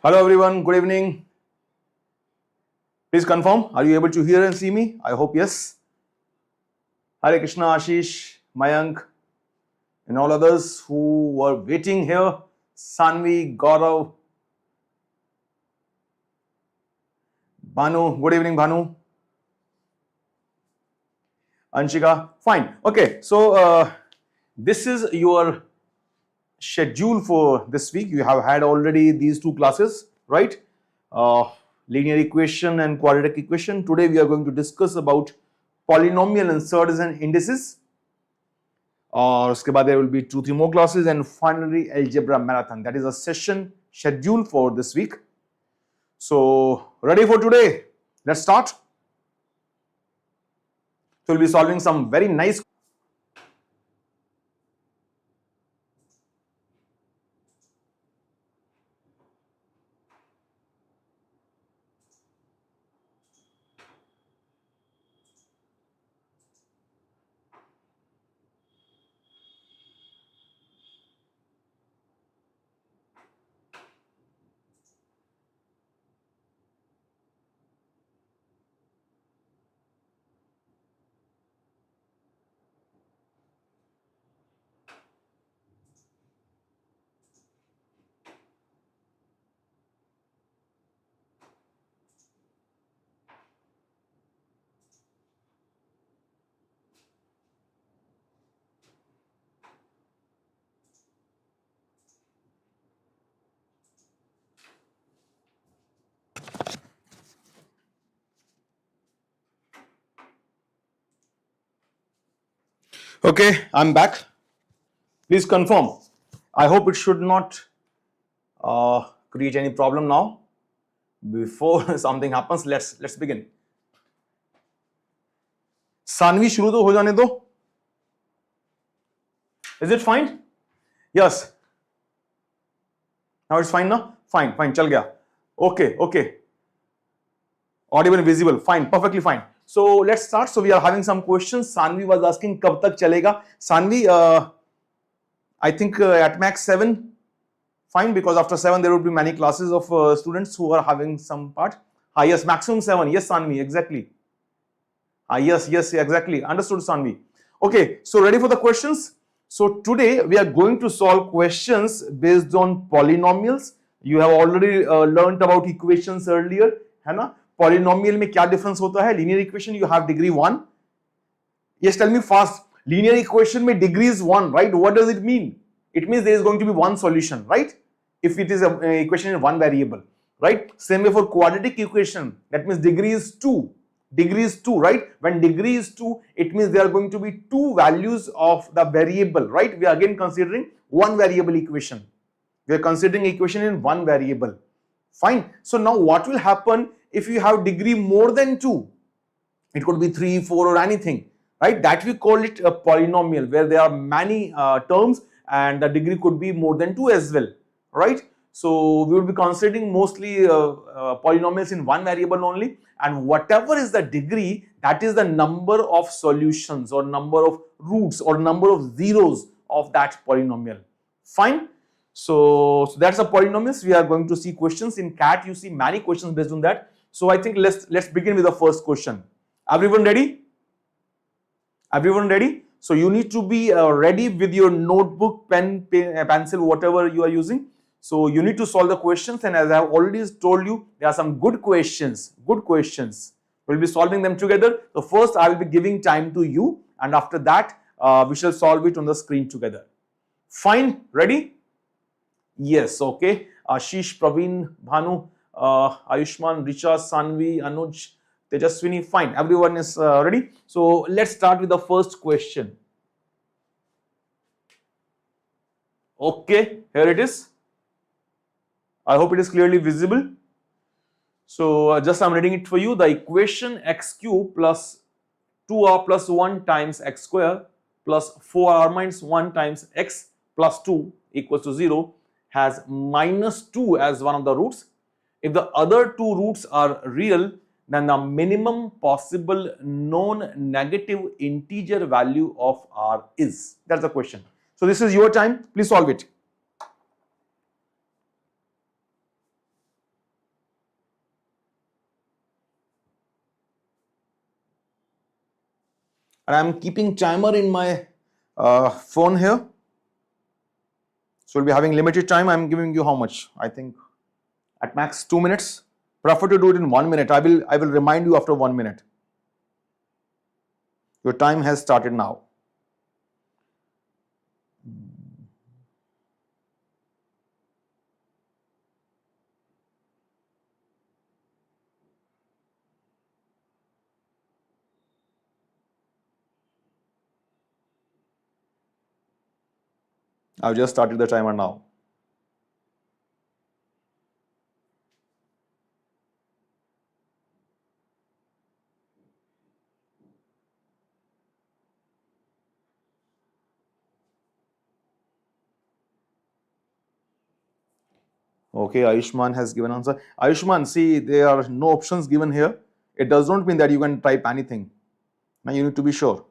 Hello everyone, good evening. Please confirm, are you able to hear and see me? I hope yes. Hare Krishna, Ashish, Mayank, and all others who were waiting here. Sanvi, Gaurav, Bhanu, good evening Bhanu. Anshika, fine. Okay, so this is your schedule for this week. You have had already these two classes, right? Linear equation and quadratic equation. Today we are going to discuss about polynomial and surds and indices. Uske baad there will be 2-3 more classes, and finally algebra marathon. That is a session schedule for this week. So ready for today? Let's start. So we'll be solving some very nice. Okay, I'm back. Please confirm. I hope it should not create any problem now. Before something happens, let's begin. Sanvi, शुरू तो हो जाने दो. Is it fine? Yes. Now it's fine now? Fine, चल गया. Okay. Audible and visible. Fine, perfectly fine. So let's start. So we are having some questions. Sanvi was asking कब तक चलेगा? Sanvi, I think at max 7. Fine, because after 7 there would be many classes of students who are having some part. Yes, maximum 7. Yes, Sanvi, exactly. Yes, exactly. Understood, Sanvi. Okay, so ready for the questions? So today we are going to solve questions based on polynomials. You have already learnt about equations earlier, है ना? Polynomial में क्या difference होता है? Linear equation you have degree 1. Yes, tell me fast. Linear equation में degree is 1, right? What does it mean? It means there is going to be one solution, right? If it is an equation in one variable, right? Same way for quadratic equation, that means degree is 2. Degree is 2, right? When degree is 2, it means there are going to be two values of the variable, right? We are again considering one variable equation. We are considering equation in one variable. Fine. So now what will happen if you have degree more than 2? It could be 3, 4 or anything, right? That we call it a polynomial, where there are many terms and the degree could be more than 2 as well, right? So we will be considering mostly polynomials in one variable only, and whatever is the degree, that is the number of solutions or number of roots or number of zeros of that polynomial. Fine. So that's a polynomials. We are going to see questions in CAT. You see many questions based on that. So I think let's begin with the first question. Everyone ready? Everyone ready? So you need to be ready with your notebook, pen, pencil, whatever you are using. So you need to solve the questions, and as I have already told you, there are some good questions. Good questions. We'll be solving them together. So first I will be giving time to you, and after that we shall solve it on the screen together. Fine. Ready? Yes. Okay. Ashish, Praveen, Bhanu, Ayushman, Richa, Sanvi, Anuj, Tejaswini. Fine. Everyone is ready. So let's start with the first question. Okay. Here it is. I hope it is clearly visible. So just I'm reading it for you. The equation x cube plus 2r plus 1 times x square plus 4r minus 1 times x plus 2 equals to 0 has minus 2 as one of the roots. If the other two roots are real, then the minimum possible non-negative integer value of r is. That's the question. So this is your time. Please solve it. and I'm keeping timer in my phone here. So we'll be having limited time. I'm giving you how much? I think at max 2 minutes. Prefer to do it in 1 minute. I will remind you after 1 minute. Your time has started now. I've just started the timer now. Okay, Ayushman has given answer. Ayushman, see, there are no options given here. It does not mean that you can type anything. Now you need to be sure.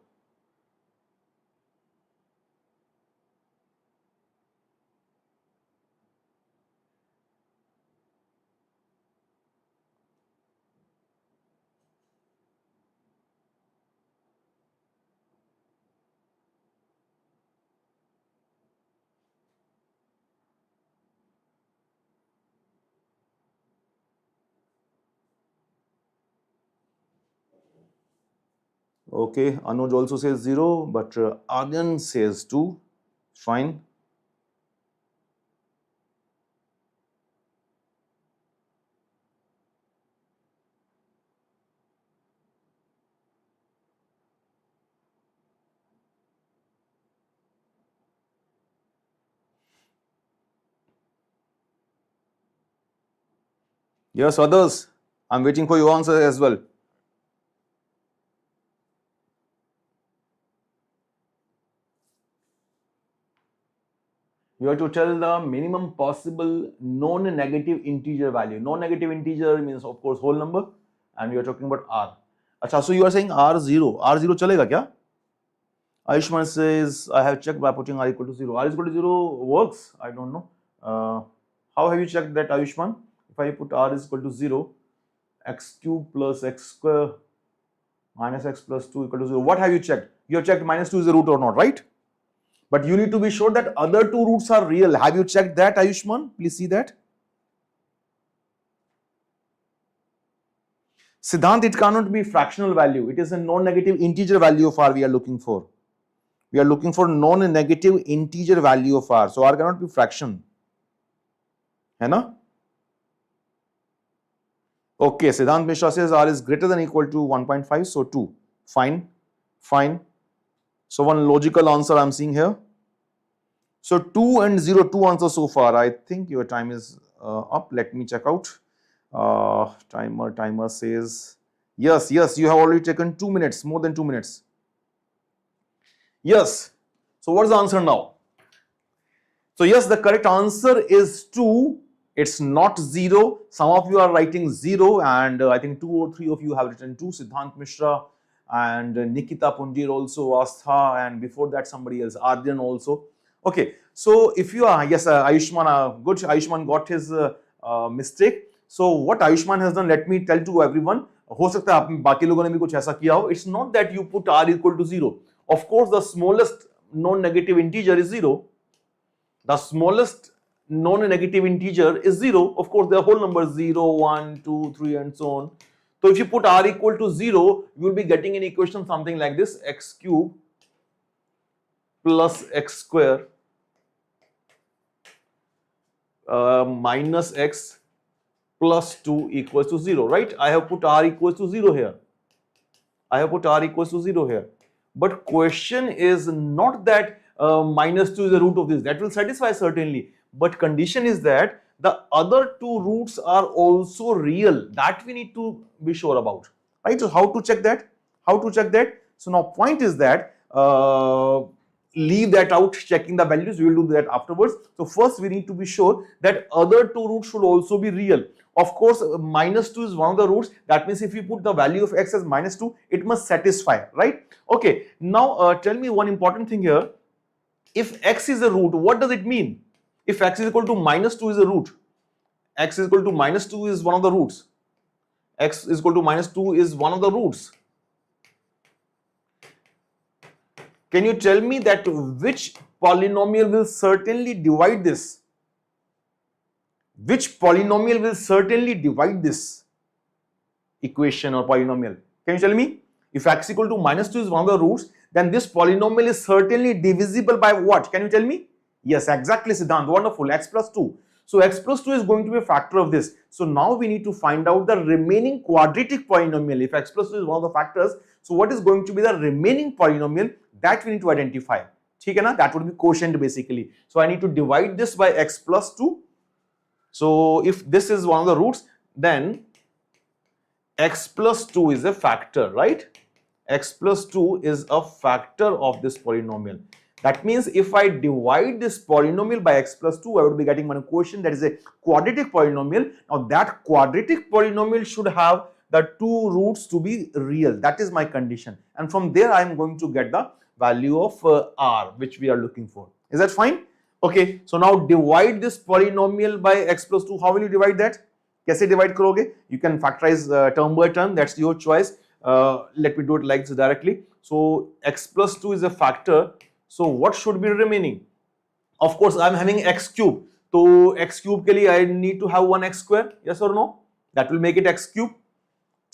Okay, Anuj also says 0, but Aryan says 2. Fine. Yes, others. I'm waiting for your answer as well. You have to tell the minimum possible non-negative integer value. Non-negative integer means, of course, whole number, and we are talking about r. Achha, so you are saying r0. R0 chalega kya? Ayushman says, I have checked by putting r equal to 0. R is equal to 0 works. I don't know. How have you checked that, Ayushman? If I put r is equal to 0, x cube plus x square minus x plus 2 equal to 0. What have you checked? You have checked minus 2 is a root or not, right? But you need to be sure that other two roots are real. Have you checked that, Ayushman? Please see that. Siddhant, it cannot be fractional value. It is a non-negative integer value of r we are looking for. We are looking for non-negative integer value of r. So r cannot be fraction. Hai na? Okay, Siddhant Mishra says r is greater than or equal to 1.5. So 2. Fine. Fine. So one logical answer I'm seeing here. So 2 and 0, 2 answers so far. I think your time is up. Let me check out. Timer says, yes, you have already taken 2 minutes, more than 2 minutes. Yes. So what's the answer now? So yes, the correct answer is 2. It's not 0. Some of you are writing 0, and I think 2 or 3 of you have written 2. Siddhant Mishra and Nikita Punjir also, Astha, and before that somebody else, Aryan also. Okay, so if you are, yes, Ayushman, good, Ayushman got his mistake. So what Ayushman has done, let me tell to everyone, हो सकता है आप बाकी लोगों ने भी कुछ ऐसा किया हो. It's not that you put r equal to 0. Of course, the smallest non-negative integer is 0. The smallest non-negative integer is 0. Of course, the whole numbers 0, 1, 2, 3, and so on. So if you put r equal to 0, you will be getting an equation something like this: x cube plus x square minus x plus 2 equals to 0, right? I have put r equals to 0 here. But question is not that minus 2 is the root of this. That will satisfy certainly. But condition is that the other two roots are also real. That we need to be sure about, right? So how to check that? So now point is that leave that out, checking the values. We will do that afterwards. So first we need to be sure that other two roots should also be real. Of course, minus 2 is one of the roots. That means if you put the value of x as minus 2, it must satisfy, right? Okay, now tell me one important thing here. If x is a root, what does it mean? If x is equal to minus 2 is a root, x is equal to minus 2 is one of the roots. X is equal to minus 2 is one of the roots. Can you tell me that which polynomial will certainly divide this? Which polynomial will certainly divide this equation or polynomial? Can you tell me? If x equal to -2 is one of the roots, then this polynomial is certainly divisible by what? Can you tell me? Yes, exactly, Siddhant. Wonderful. X plus 2. So x plus 2 is going to be a factor of this. So now we need to find out the remaining quadratic polynomial. If x plus 2 is one of the factors, so what is going to be the remaining polynomial that we need to identify? Okay, na? That would be quotient basically. So I need to divide this by x plus 2. So if this is one of the roots, then x plus 2 is a factor, right? X plus 2 is a factor of this polynomial. That means if I divide this polynomial by x plus 2, I would be getting one quotient that is a quadratic polynomial. Now that quadratic polynomial should have the two roots to be real. That is my condition. And from there I am going to get the value of r, which we are looking for. Is that fine? Okay. So now divide this polynomial by x plus 2. How will you divide that? कैसे divide करोगे? You can factorize term by term. That's your choice. Let me do it like this directly. So x plus 2 is a factor. So what should be remaining? Of course, I'm having x cube. So x cube के लिए I need to have 1x square. Yes or no? That will make it x cube.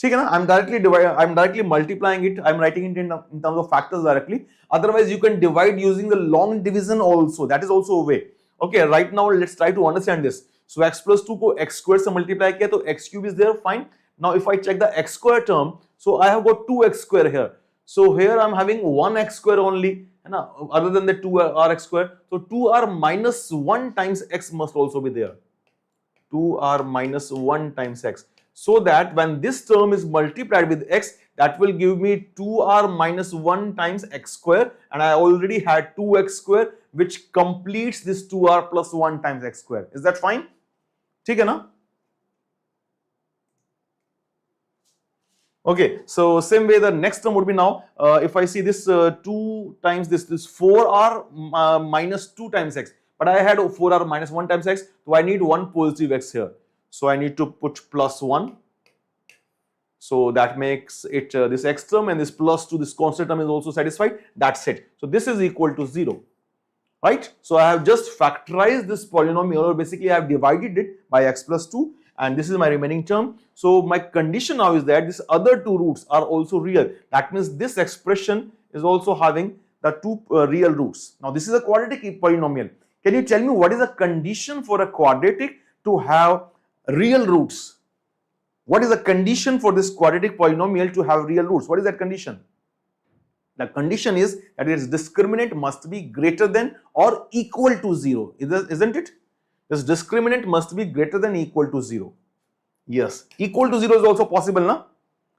ठीक है ना? I'm directly multiplying it. I'm writing it in terms of factors directly. Otherwise, you can divide using the long division also. That is also a way. Okay. Right now, let's try to understand this. So x plus 2 को x square से multiply किया तो x cube is there. Fine. Now if I check the x square term, so I have got 2x square here. So here I'm having 1x square only, other than the 2r square. So 2r minus 1 times x must also be there. 2r minus 1 times x. So that when this term is multiplied with x, that will give me 2r minus 1 times x square. And I already had 2x square, which completes this 2r plus 1 times x square. Is that fine? ठीक है ना? Okay, so same way the next term would be now, if I see this 2 times this 4r minus 2 times x, but I had 4r minus 1 times x, so I need one positive x here. So I need to put plus 1. So that makes it this x term, and this plus 2, this constant term is also satisfied. That's it. So this is equal to 0. Right? So I have just factorized this polynomial, or basically I have divided it by x plus 2, and this is my remaining term. So my condition now is that these other two roots are also real. That means this expression is also having the two real roots. Now this is a quadratic polynomial. Can you tell me what is the condition for a quadratic to have real roots? What is the condition for this quadratic polynomial to have real roots? What is that condition? The condition is that its discriminant must be greater than or equal to 0. Isn't it? This discriminant must be greater than or equal to 0. Yes. Equal to 0 is also possible, na?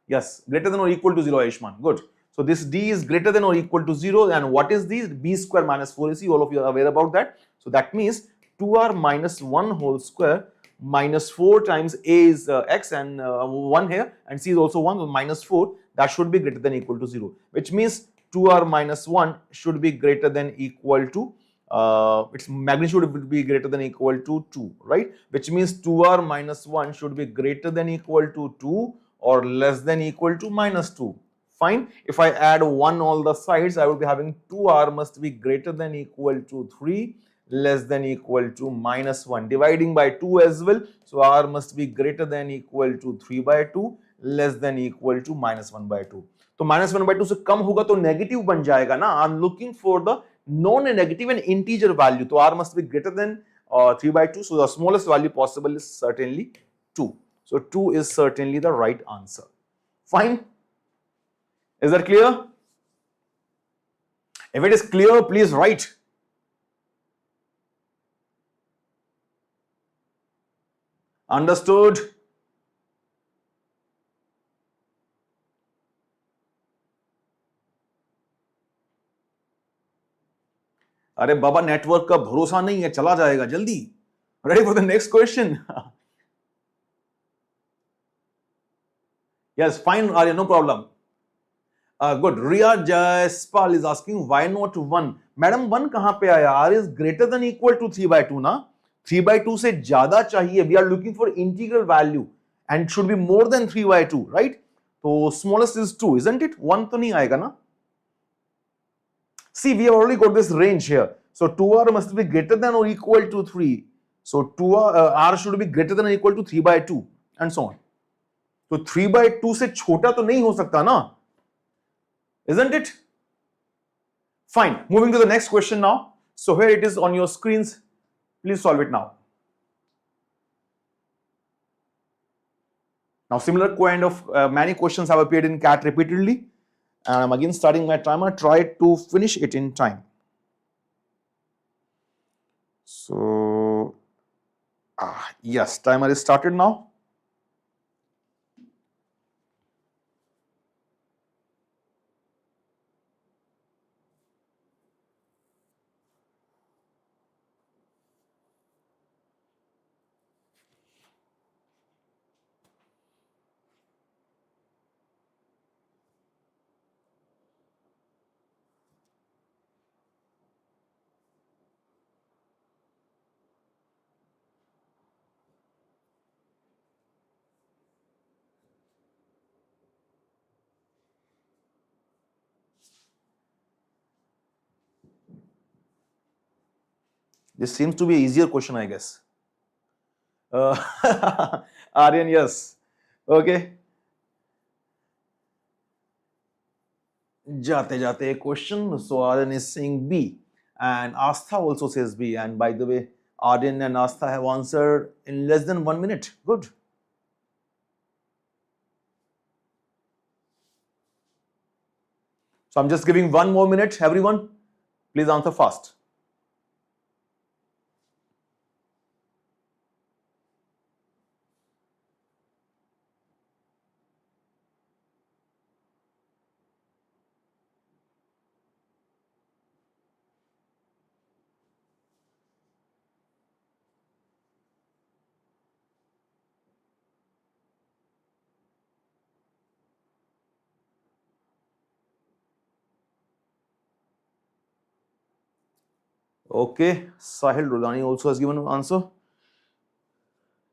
Yes. Greater than or equal to 0, Aishman. Good. So this d is greater than or equal to 0. And what is this? B square minus 4ac. All of you are aware about that. So that means 2r minus 1 whole square minus 4 times a is x, and 1 here, and c is also 1, so minus 4, that should be greater than or equal to 0, which means 2r minus 1 should be greater than or equal to, its magnitude would be greater than or equal to 2, right? Which means 2r minus 1 should be greater than or equal to 2 or less than or equal to minus 2. Fine. If I add 1 all the sides, I will be having 2r must be greater than or equal to 3, less than or equal to minus 1, dividing by 2 as well. So r must be greater than or equal to 3 by 2, less than or equal to minus 1 by 2. तो minus 1 by 2 से कम होगा तो negative बन जाएगा ना. I'm looking for the non-negative and integer value. तो r must be greater than 3 by 2. So the smallest value possible is certainly 2. So 2 is certainly the right answer. Fine. Is that clear? If it is clear, please write. Understood? अरे बाबा network का भरोसा नहीं है, चला जाएगा जल्दी. Ready for the next question? Yes, fine, Arya, no problem. Good. Ria Jaspal is asking why not 1? Madam, 1 कहां पे आया? R is greater than equal to 3 by 2 ना? 3 by 2 से ज्यादा चाहिए. We are looking for integral value and should be more than 3 by 2, right? So smallest is 2, isn't it? 1 तो नहीं आएगा ना? See, we have already got this range here. So 2r must be greater than or equal to 3. So 2r r should be greater than or equal to 3 by 2 and so on. So 3 by 2 से छोटा तो नहीं हो सकता ना, isn't it? Fine. Moving to the next question now. So here it is on your screens. Please solve it now. Now similar kind of many questions have appeared in CAT repeatedly. And I'm again starting my timer. Try to finish it in time. So yes, timer is started now. This seems to be an easier question, I guess. Aryan, yes. Okay. Jate jate question. So Aryan is saying B. And Astha also says B. And by the way, Aryan and Astha have answered in less than 1 minute. Good. So I'm just giving 1 more minute, everyone. Please answer fast. Okay, Sahil Rudani also has given an answer.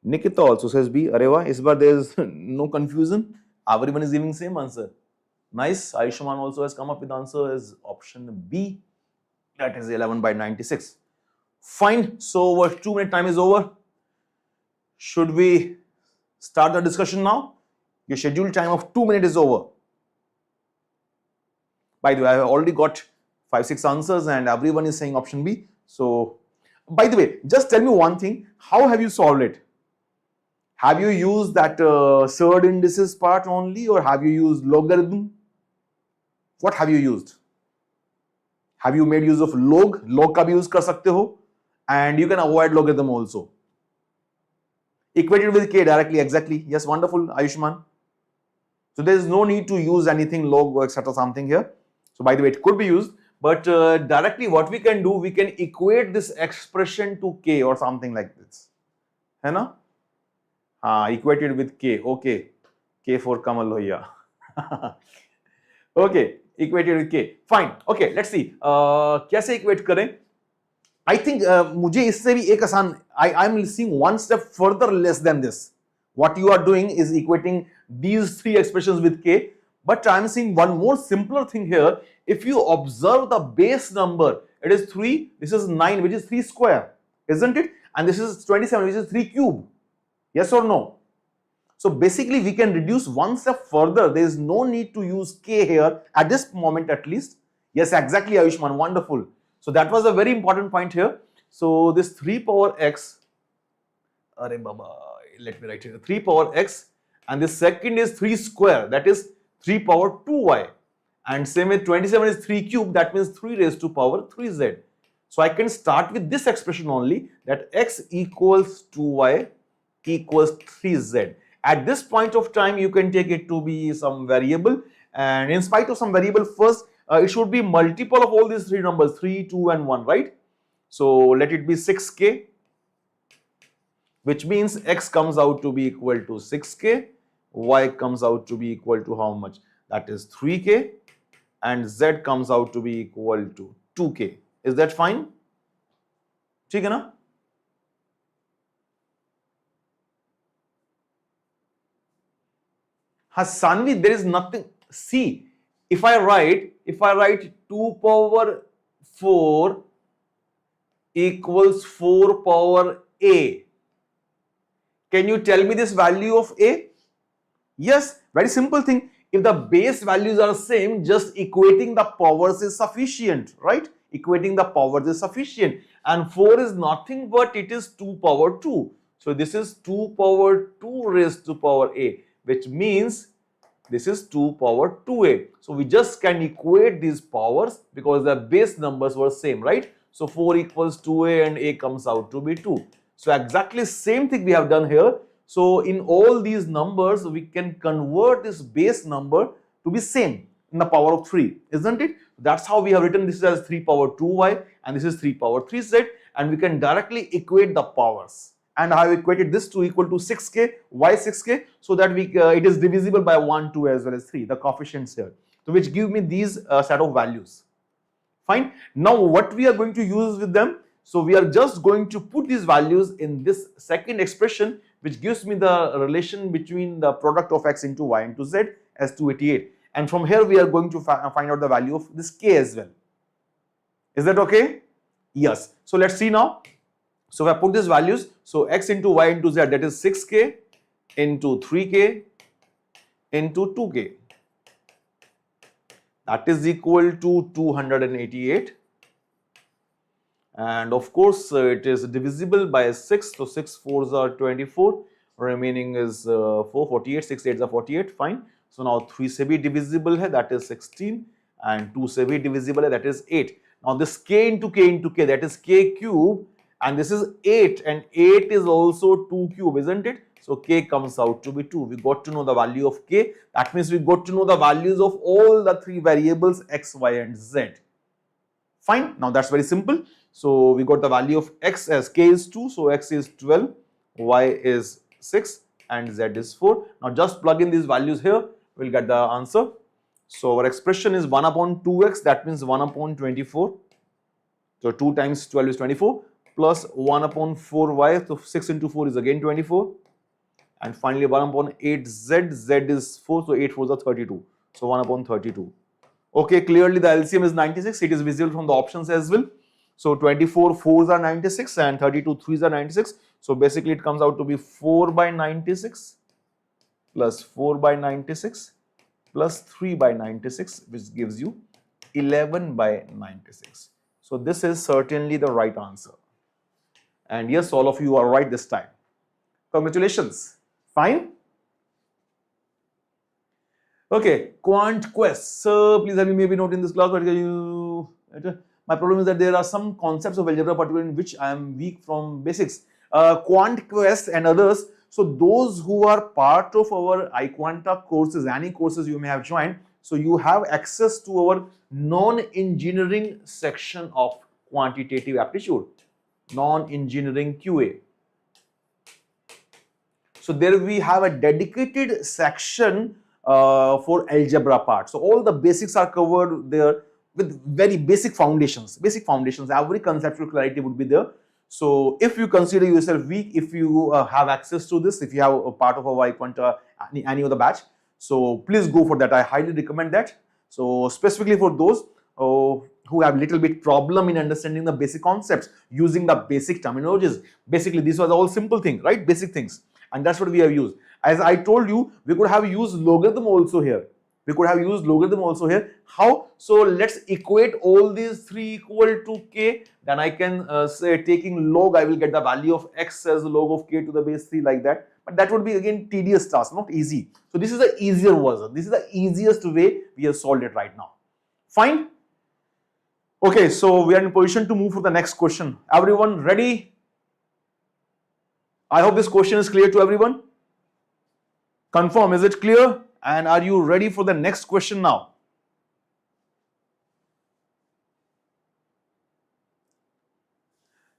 Nikita also says B. Areva, is but there is no confusion. Everyone is giving same answer. Nice. Ayushman also has come up with answer as option B. That is 11 by 96. Fine. So our 2 minute time is over. Should we start the discussion now? Your scheduled time of 2 minutes is over. By the way, I have already got 5-6 answers and everyone is saying option B. So, by the way, just tell me one thing. How have you solved it? Have you used that surd indices part only, or have you used logarithm? What have you used? Have you made use of log? Log का भी use कर सकते हो, and you can avoid logarithm also. Equated with k directly, exactly. Yes, wonderful, Ayushman. So there is no need to use anything log or etc. something here. So by the way, it could be used, but directly what we can do, we can equate this expression to k or something like this. है ना? Equated with k. Okay, k for Kamal Loya. Okay, equated with k. Fine. Okay, let's see. कैसे equate करें? I think मुझे इससे भी एक आसान. I'm seeing one step further less than this. What you are doing is equating these three expressions with k. But I'm seeing one more simpler thing here. If you observe the base number, it is 3. This is 9, which is 3 square, isn't it? And this is 27, which is 3 cube. Yes or no? So basically, we can reduce one step further. There is no need to use k here at this moment, at least. Yes, exactly, Ayushman. Wonderful. So that was a very important point here. So this 3 power x. Arey baba, let me write here. 3 power x, and the second is 3 square. That is 3 power 2y. And same with 27 is 3 cube. That means 3 raised to power 3z. So I can start with this expression only, that x equals 2y equals 3z. At this point of time, you can take it to be some variable, and in spite of some variable first, it should be multiple of all these three numbers, 3, 2 and 1, right? So let it be 6k, which means x comes out to be equal to 6k, y comes out to be equal to how much? That is 3k, and z comes out to be equal to 2k. Is that fine? ठीक है ना? Sanvi, there is nothing. See, if I write 2 power 4 equals 4 power a. Can you tell me this value of a? Yes, very simple thing. If the base values are same, just equating the powers is sufficient, right? Equating the powers is sufficient. And 4 is nothing but it is 2 power 2. So this is 2 power 2 raised to power a, which means this is 2 power 2a. So we just can equate these powers because the base numbers were same, right? So 4 equals 2a and a comes out to be 2. So exactly same thing we have done here. So in all these numbers, we can convert this base number to be same in the power of 3, isn't it? That's how we have written this as 3 power 2y and this is 3 power 3z, and we can directly equate the powers. And I have equated this to equal to 6k, y 6k, so that it is divisible by 1, 2 as well as 3, the coefficients here. So which give me these set of values. Fine. Now what we are going to use with them? So we are just going to put these values in this second expression, which gives me the relation between the product of x into y into z as 288. And from here we are going to find out the value of this k as well. Is that okay? Yes. So let's see now. So if I put these values, so x into y into z, that is 6k into 3k into 2k. That is equal to 288. And of course, it is divisible by 6. So 6 4s are 24. Remaining is 4, 48. 6 8s are 48. Fine. So now 3 se bhi divisible hai, that is 16. And 2 se bhi divisible hai, that is 8. Now this k into k, that is k cube. And this is 8. And 8 is also 2 cube, isn't it? So k comes out to be 2. We got to know the value of k. That means we got to know the values of all the 3 variables x, y and z. Fine. Now that's very simple. So we got the value of x as k is 2. So x is 12, y is 6 and z is 4. Now just plug in these values here. We'll get the answer. So our expression is 1 upon 2x. That means 1 upon 24. So 2 times 12 is 24. Plus 1 upon 4y. So 6 into 4 is again 24. And finally 1 upon 8z. Z is 4. So 8 4s are 32. So 1 upon 32. Okay, clearly the LCM is 96. It is visible from the options as well. So 24 4s are 96 and 32 3s are 96. So basically it comes out to be 4 by 96 plus 4 by 96 plus 3 by 96, which gives you 11 by 96. So this is certainly the right answer. And yes, all of you are right this time. Congratulations. Fine. Okay, Quant quest. So please have you maybe note in this class, but my problem is that there are some concepts of algebra, particularly in which I am weak from basics. Quant quest and others. So those who are part of our iQuanta courses, any courses you may have joined, so you have access to our non-engineering section of quantitative aptitude, non-engineering QA. So there we have a dedicated section for algebra part. So all the basics are covered there with very basic foundations. Every conceptual clarity would be there. So if you consider yourself weak, if you have access to this, if you have a part of our iQuanta, any other batch, so please go for that. I highly recommend that. So specifically for those who have little bit problem in understanding the basic concepts, using the basic terminologies. Basically, this was all simple things, right? Basic things. And that's what we have used. As I told you, we could have used logarithm also here. How? So let's equate all these 3 equal to k. Then I can say taking log, I will get the value of x as log of k to the base 3 like that. But that would be again tedious task, not easy. So this is the easier version. This is the easiest way we have solved it right now. Fine. Okay, so we are in position to move to the next question. Everyone ready? I hope this question is clear to everyone. Confirm, is it clear? And are you ready for the next question now?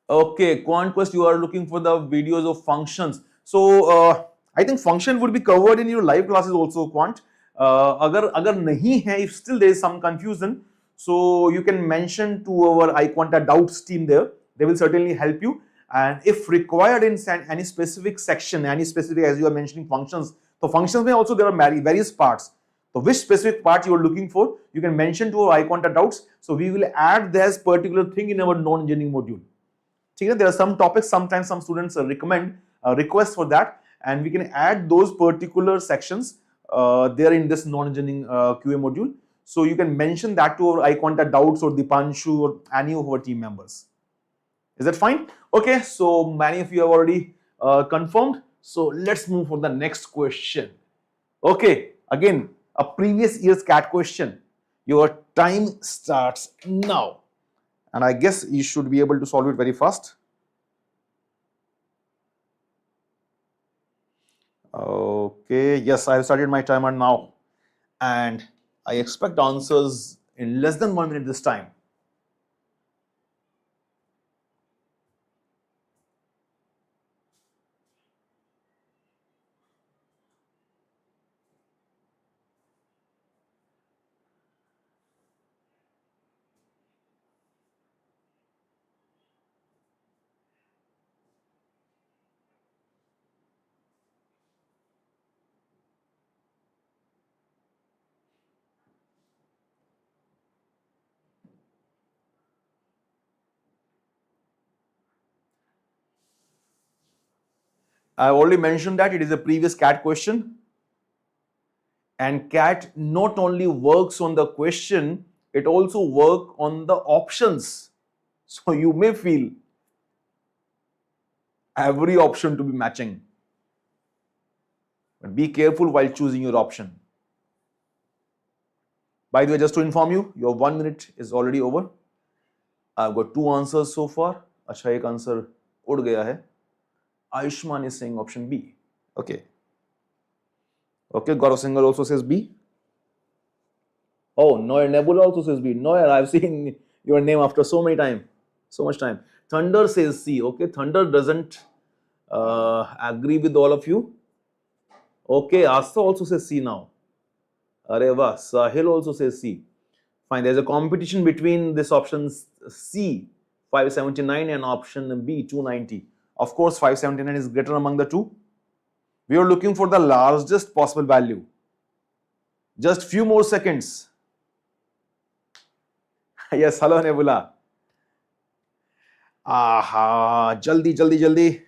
Okay, Quant Quest, you are looking for the videos of functions. So I think function would be covered in your live classes also, Quant. Agar nahi hai, if still there is some confusion, so you can mention to our iQuanta doubts team there. They will certainly help you. And if required in any specific section, any specific, as you are mentioning functions, so functions may also there are various parts. So which specific part you are looking for, you can mention to our iQuant doubts. So we will add this particular thing in our non-engineering module. There are some topics, sometimes some students recommend request for that, and we can add those particular sections there in this non-engineering QA module. So you can mention that to our iQuant doubts or Dipanshu or any of our team members. Is that fine? Okay, so many of you have already confirmed. So let's move for the next question. Okay, again, a previous year's CAT question. Your time starts now. And I guess you should be able to solve it very fast. Okay, yes, I have started my timer now. And I expect answers in less than 1 minute this time. I already mentioned that it is a previous CAT question. And CAT not only works on the question, it also works on the options. So you may feel every option to be matching. But be careful while choosing your option. By the way, just to inform you, your 1 minute is already over. I've got 2 answers so far. अच्छा एक answer उड़ गया है. Ayushman is saying option B. Okay. Okay, Gaurav Singhal also says B. Oh, Noir Nebula also says B. Noir, I've seen your name after so much time. Thunder says C. Okay, Thunder doesn't agree with all of you. Okay, Asta also says C now. Areva, Sahil also says C. Fine, there's a competition between this option C, 579, and option B, 290. Of course, 579 is greater among the two. We are looking for the largest possible value. Just few more seconds. Yes, hello Nebula. Aha, jaldi.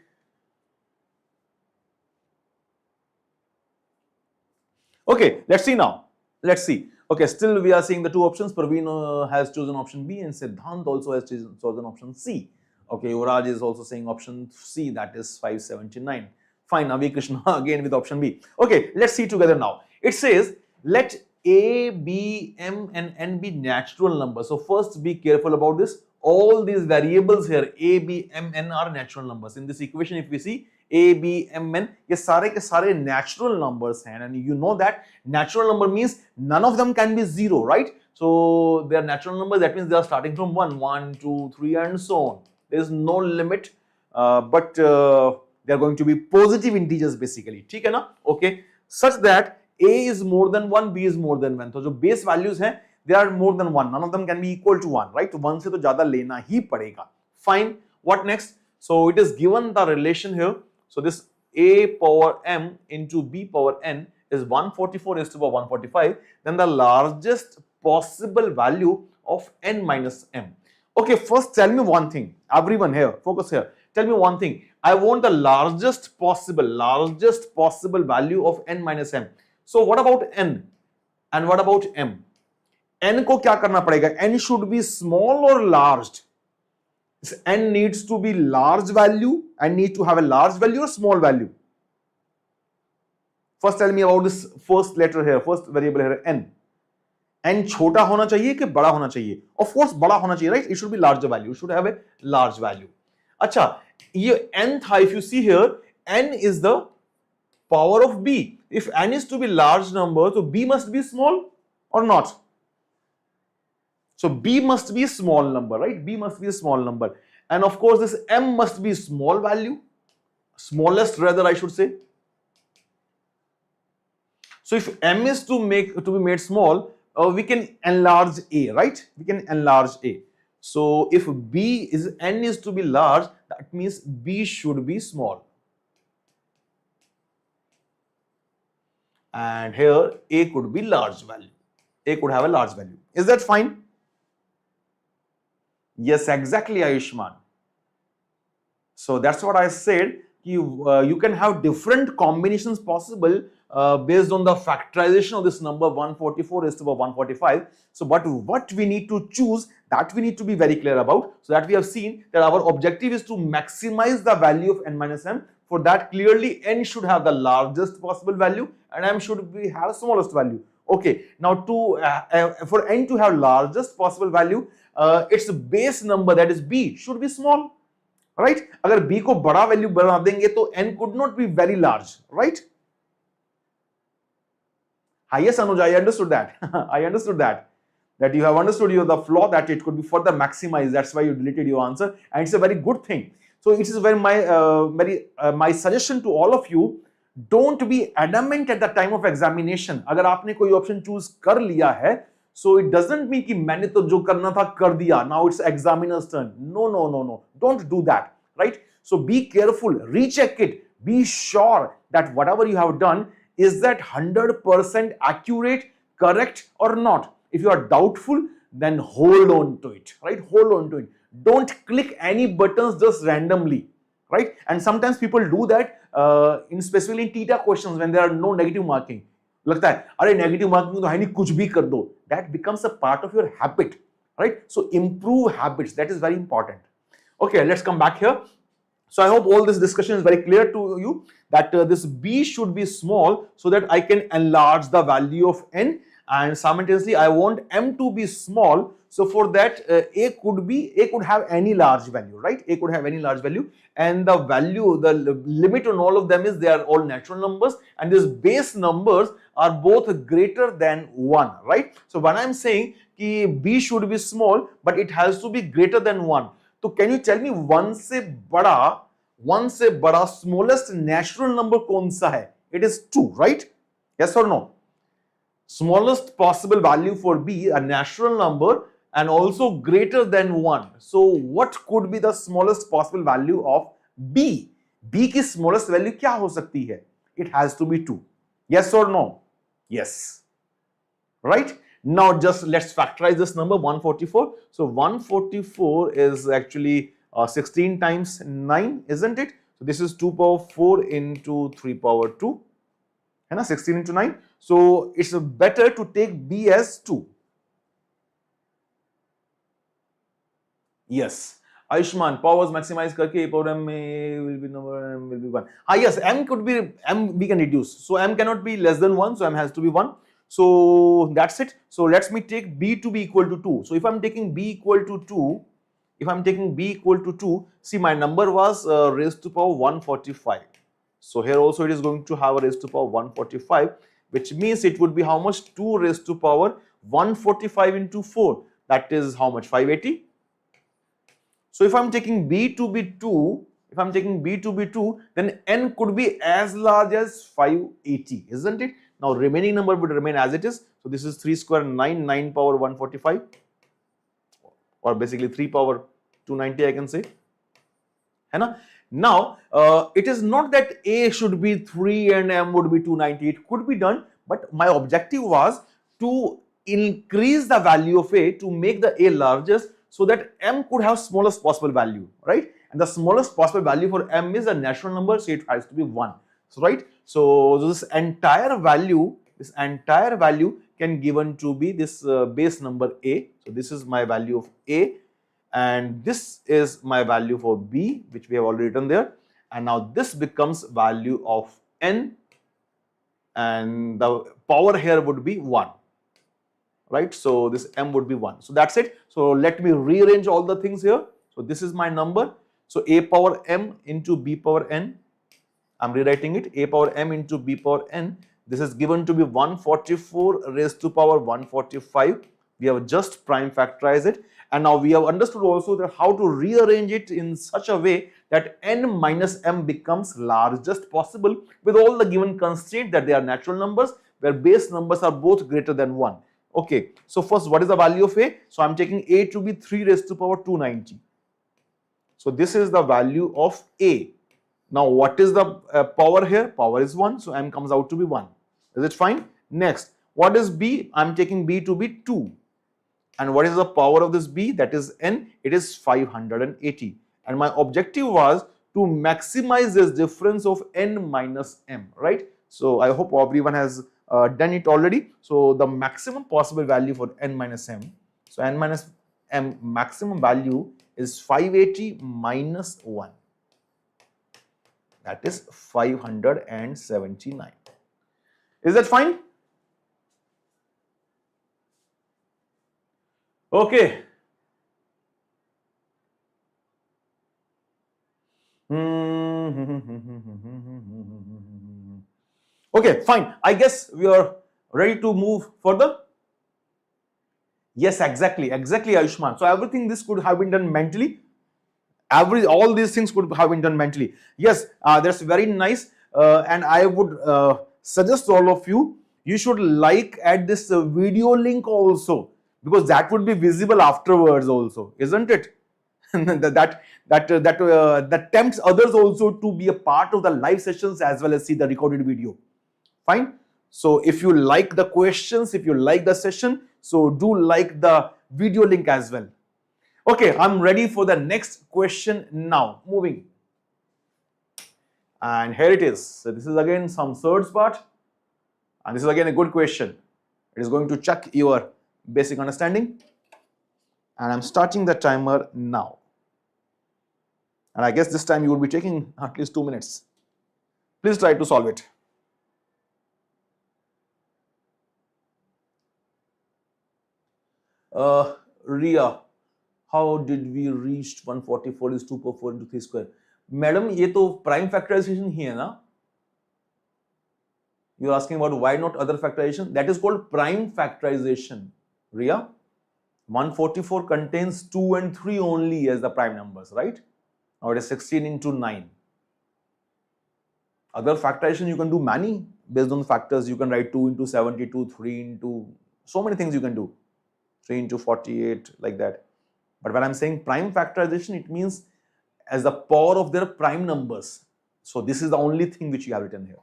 Okay, let's see now. Let's see. Okay, still we are seeing the two options. Praveen has chosen option B and Siddhant also has chosen option C. Okay, Yuvraj is also saying option C, that is 579. Fine, Avi Krishna again with option B. Okay, let's see together now. It says, let A, B, M and N be natural numbers. So first be careful about this. All these variables here, A, B, M, N are natural numbers. In this equation, if we see A, B, M, N, ये सारे के सारे natural numbers हैं, and you know that natural number means none of them can be zero, right? So they are natural numbers. That means they are starting from 1, 2, 3, and so on. There is no limit, but they are going to be positive integers basically. ठीक है ना? Okay, such that A is more than 1, B is more than 1. तो जो base values हैं, they are more than 1. None of them can be equal to 1, right? तो 1 से तो ज़्यादा लेना ही पड़ेगा. Fine. What next? So it is given the relation here. So this A power M into B power N is 144 is to power 145. Then the largest possible value of N minus M. Okay, first tell me one thing. Everyone here, focus here. Tell me one thing. I want the largest possible value of N minus M. So what about N? And what about M? N को क्या करना पड़ेगा? N should be small or large? N needs to be large value and need to have a large value or small value. First tell me about this first letter here, first variable here, N. N छोटा होना चाहिए कि बड़ा होना चाहिए? Of course बड़ा होना चाहिए, right? It should be larger value. It should have a large value. अच्छा, ये N था, if you see here, N is the power of B. If N is to be large number, so B must be small or not? So B must be a small number, right? B must be a small number. And of course, this M must be small value, smallest rather I should say. So if M is to be made small, we can enlarge A, right? We can enlarge A. So if N is to be large, that means B should be small. and here A could be large value. A could have a large value. Is that fine? Yes, exactly, Ayushman. So that's what I said. You can have different combinations possible based on the factorization of this number 144 raised to the power 145. So, but what we need to choose, that we need to be very clear about. So that we have seen that our objective is to maximize the value of n minus m. For that, clearly n should have the largest possible value and m should have smallest value. Okay, now for n to have largest possible value, its base number, that is b, should be small. Right? अगर b को बड़ा value बना देंगे तो n could not be very large, right? Yes, Anuj, I understood that. I understood that you have understood the flaw that it could be further maximized. That's why you deleted your answer, and it's a very good thing. So it is my suggestion to all of you: don't be adamant at the time of examination. अगर आपने कोई option choose कर लिया है, so it doesn't mean कि मैंने तो जो करना था कर दिया. Now it's examiner's turn. No. Don't do that, right? So be careful, recheck it. Be sure that whatever you have done, is that 100% accurate, correct or not? If you are doubtful, then hold on to it, right? Hold on to it. Don't click any buttons just randomly, right? And sometimes people do that specifically in theta questions when there are no negative marking. लगता है अरे negative marking तो है नहीं, कुछ भी कर दो. That becomes a part of your habit, right? So improve habits. That is very important. Okay, let's come back here. So I hope all this discussion is very clear to you that this b should be small so that I can enlarge the value of n, and simultaneously I want m to be small. So for that a could have any large value, right? A could have any large value, and the value, the limit on all of them is they are all natural numbers, and these base numbers are both greater than 1, right? So when I'm saying कि b should be small but it has to be greater than 1, तो can you tell me 1 से बड़ा smallest natural number कौन सा है? It is 2, right? Yes or no? Smallest possible value for b, a natural number, and also greater than 1. So what could be the smallest possible value of b? b की smallest value क्या हो सकती है? It has to be 2. Yes or no? Yes. Right? Now just let's factorize this number 144. So 144 is actually 16 times 9, isn't it? So this is 2 power 4 into 3 power 2. And 16 into 9. So it's better to take b as 2. Yes. Ayushman, powers maximize करके a power m will be number, m will be 1. Yes, m could be, m we can reduce. So m cannot be less than 1, so m has to be 1. So that's it. So let me take b to be equal to 2. So if I'm taking b equal to 2, see my number was raised to power 145. So here also it is going to have a raised to power 145, which means it would be how much? 2 raised to power 145 into 4. That is how much? 580. So if I'm taking b to be 2, then n could be as large as 580, isn't it? Now remaining number would remain as it is. So this is 3 square 9 power 145, or basically 3 power 290 I can say. Now it is not that a should be 3 and m would be 290. It could be done, but my objective was to increase the value of a to make the a largest so that m could have smallest possible value, right? And the smallest possible value for m is a natural number, so it has to be 1. So right, so this entire value can given to be this base number a. So this is my value of a, and this is my value for b, which we have already written there. And now this becomes value of n, and the power here would be 1, right? So this m would be 1. So that's it. So let me rearrange all the things here. So this is my number. So a power m into b power n. I'm rewriting it, a power m into b power n. This is given to be 144 raised to power 145. We have just prime factorized it, and now we have understood also that how to rearrange it in such a way that n minus m becomes largest possible with all the given constraint that they are natural numbers where base numbers are both greater than 1. Okay, so first what is the value of a? So I'm taking a to be 3 raised to power 290. So this is the value of a. Now what is the power here? Power is 1, so m comes out to be 1, Is it fine? Next, what is b? I'm taking b to be 2. And what is the power of this b? That is n. It is 580. And my objective was to maximize this difference of n minus m, right? So I hope everyone has done it already. So the maximum possible value for n minus m. So n minus m maximum value is 580 minus 1. That is 579. Is that fine? Okay. Okay, fine. I guess we are ready to move further. Yes, exactly, Ayushman. So everything this could have been done mentally. All these things could have been done mentally. Yes, that's very nice. And I would suggest to all of you, you should add this video link also, because that would be visible afterwards also, isn't it? that tempts others also to be a part of the live sessions as well as see the recorded video. Fine. So if you like the questions, if you like the session, so do like the video link as well. Okay, I'm ready for the next question now. Moving. And here it is. So this is again some surds part. And this is again a good question. It is going to check your basic understanding. And I'm starting the timer now. And I guess this time you will be taking at least 2 minutes. Please try to solve it. Ria, how did we reach 144 is 2 per 4 into 3 square? Madam, ये तो prime factorization ही है ना? You're asking about why not other factorization? That is called prime factorization. Ria, 144 contains 2 and 3 only as the prime numbers, right? Now it is 16 into 9. Other factorization you can do many based on factors. You can write 2 into 72, 3 into so many things you can do. 3 into 48 like that. But when I'm saying prime factorization, it means as the power of their prime numbers. So this is the only thing which you have written here.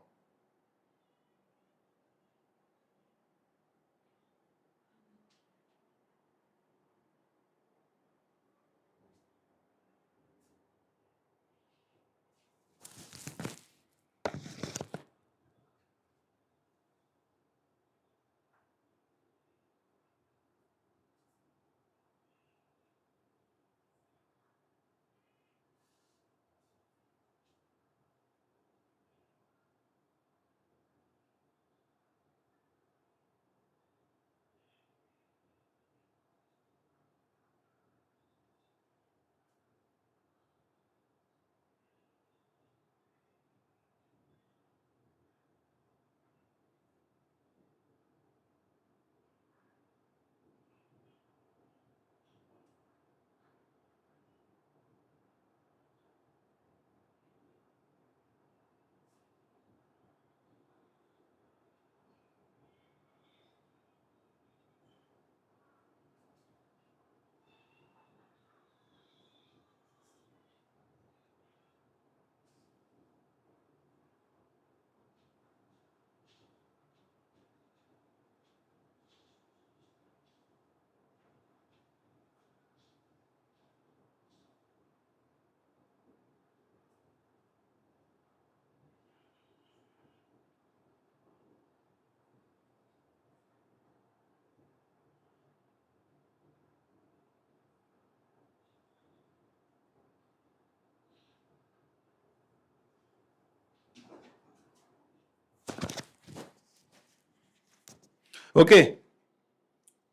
Okay.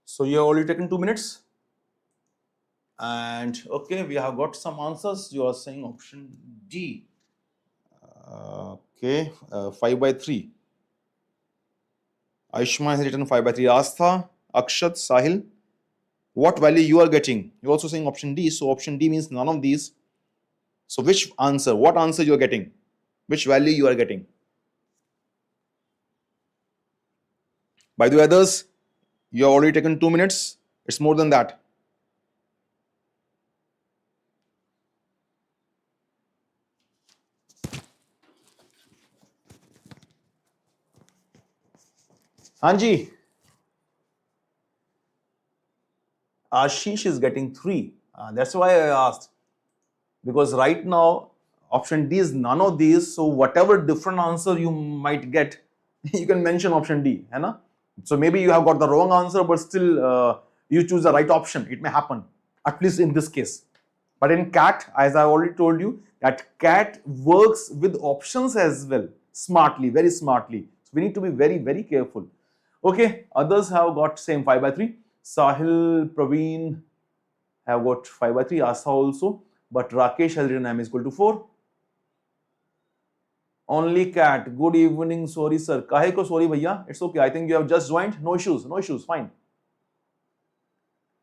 So you have already taken 2 minutes. And okay, we have got some answers. You are saying option D. Okay, 5 by 3. Aishma has written 5 by 3. Astha, Akshat, Sahil. What value you are getting? You're also saying option D. So option D means none of these. So which answer? What answer you are getting? Which value you are getting? By the way, others, you have already taken 2 minutes. It's more than that. हाँ जी, Ashish is getting 3. That's why I asked, because right now option D is none of these, so whatever different answer you might get, you can mention option D, है ना? So maybe you have got the wrong answer, but still you choose the right option. It may happen, at least in this case. But in CAT, as I already told you, that CAT works with options as well, smartly, very smartly. So we need to be very, very careful. Okay, others have got same 5 by 3. Sahil, Praveen have got 5 by 3, Asa also, but Rakesh has written m is equal to 4. Only CAT. Good evening. Sorry, sir. Kahe ko sorry, bhaiya? It's okay. I think you have just joined. No issues. No issues. Fine.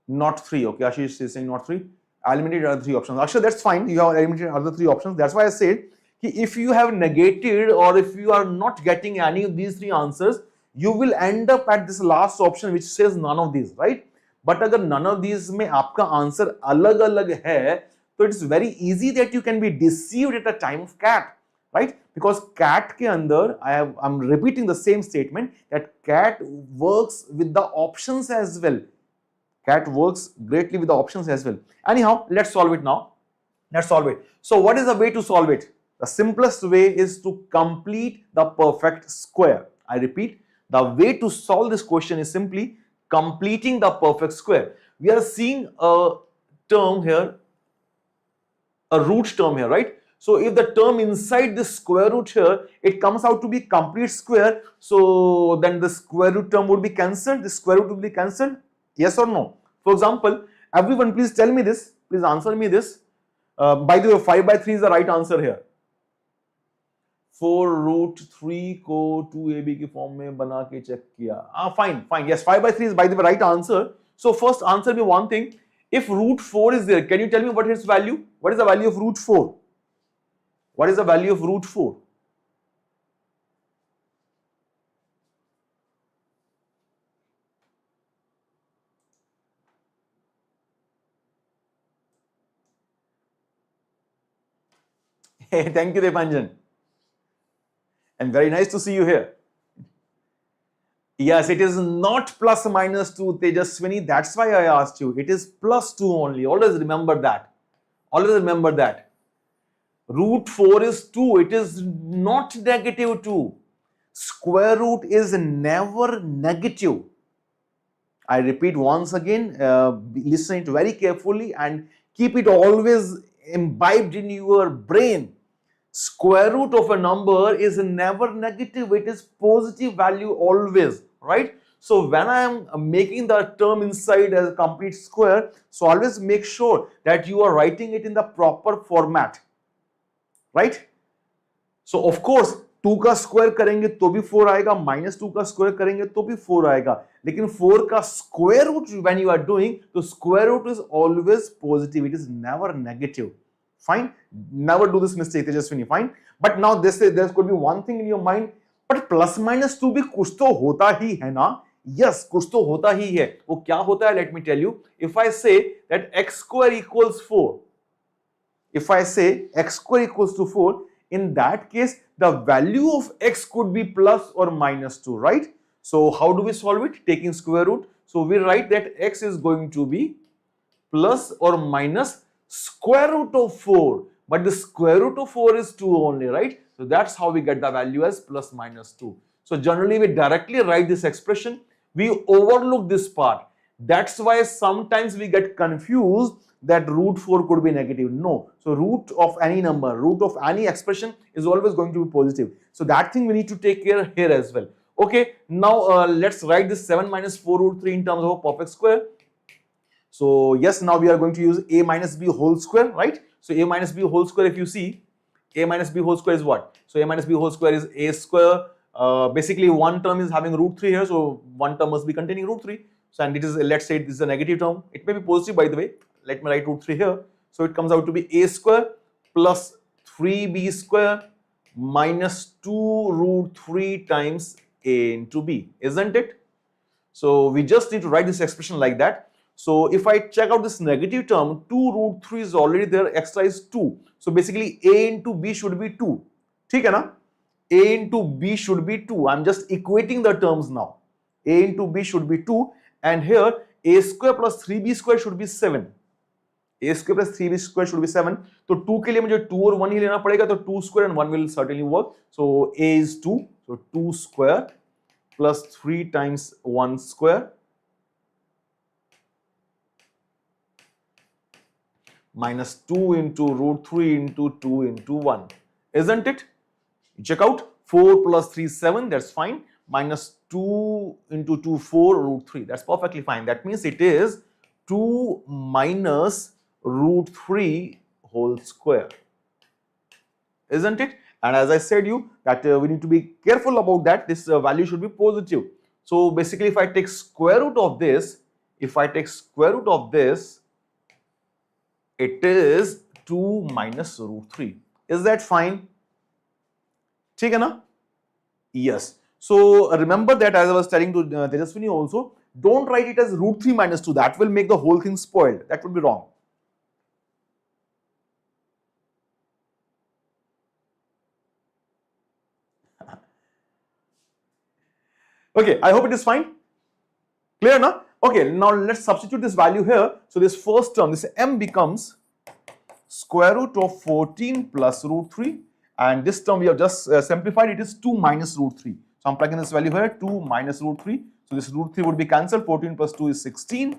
Not 3. Okay, Ashish is saying not 3. Eliminated other 3 options. Actually, that's fine. You have eliminated other 3 options. That's why I said if you have negated or if you are not getting any of these 3 answers, you will end up at this last option which says none of these, right? But अगर none of these में आपका answer अलग-अलग है, so it's very easy that you can be deceived at the time of CAT, right? Because CAT के अंदर I'm repeating the same statement that CAT works with the options as well. CAT works greatly with the options as well. Anyhow, let's solve it now. Let's solve it. So what is the way to solve it? The simplest way is to complete the perfect square. I repeat, the way to solve this question is simply completing the perfect square. We are seeing a term here, a root term here, right? So if the term inside the square root here, it comes out to be complete square. So then the square root term would be cancelled. The square root will be cancelled. Yes or no? For example, everyone please tell me this. Please answer me this. By the way, 5 by 3 is the right answer here. 4 root 3 को 2ab के form में बना के check किया. Fine. Yes, 5 by 3 is by the way right answer. So first answer me one thing. If root 4 is there, can you tell me what is its value? What is the value of root 4? What is the value of root 4? Hey, thank you, Depanjan. And very nice to see you here. Yes, it is not plus minus 2, Tejaswini. That's why I asked you. It is plus 2 only. Always remember that. Always remember that. Root 4 is 2. It is not negative 2. Square root is never negative. I repeat once again, listen it very carefully and keep it always imbibed in your brain. Square root of a number is never negative. It is positive value always, right? So when I am making the term inside as a complete square, so always make sure that you are writing it in the proper format, right? So of course 2 का square करेंगे तो भी 4 आएगा, -2 का square करेंगे तो भी 4 आएगा, लेकिन 4 का square root when you are doing, तो square root is always positive, it is never negative. Fine, never do this mistake, Tejaswini. Fine, but now there could be one thing in your mind, but plus minus 2 भी कुछ तो होता ही है ना? Yes, कुछ तो होता ही है. वो क्या होता है? Let me tell you. If I say that x square equals 4, if I say x square equals to 4, in that case the value of x could be plus or minus 2, right? So how do we solve it? Taking square root. So we write that x is going to be plus or minus square root of 4, but the square root of 4 is 2 only, right? So that's how we get the value as plus minus 2. So generally we directly write this expression, we overlook this part. That's why sometimes we get confused that root 4 could be negative. No, so root of any number, root of any expression is always going to be positive. So that thing we need to take care here as well. Okay, now let's write this 7 minus 4 root 3 in terms of a perfect square. So yes, now we are going to use a minus b whole square, right? So a minus b whole square, if you see, a minus b whole square is what? So a minus b whole square is a square. Basically one term is having root 3 here, so one term must be containing root 3. So and it is, let's say this is a negative term. It may be positive, by the way. Let me write root 3 here. So it comes out to be a square plus 3b square minus 2 root 3 times a into b, isn't it? So we just need to write this expression like that. So if I check out this negative term, 2 root 3 is already there, extra is 2. So basically a into b should be 2. ठीक है ना? A into b should be 2. I'm just equating the terms now. a into b should be 2, and here a square plus 3b square should be 7. a square plus 3b square should be 7. तो 2 के लिए मुझे 2 और 1 ही लेना पड़ेगा, तो 2 square and 1 will certainly work. So a is 2, so 2 square plus 3 times 1 square minus 2 into root 3 into 2 into 1. Isn't it? Check out. 4 plus 3 7, that's fine. Minus 2 into 2 4 root 3, that's perfectly fine. That means it is 2 minus root 3 whole square. Isn't it? And as I said you that we need to be careful about that. This value should be positive. So basically if I take square root of this, it is 2 minus root 3. Is that fine? ठीक है ना? Yes. So remember that, as I was telling to Tejaswini also, don't write it as root 3 minus 2. That will make the whole thing spoiled. That would be wrong. Okay, I hope it is fine. Clear now? Okay, now let's substitute this value here. So this first term, this m becomes square root of 14 plus root 3, and this term we have just simplified, it is 2 minus root 3. So I'm plugging this value here, 2 minus root 3. So this root 3 would be cancelled. 14 plus 2 is 16.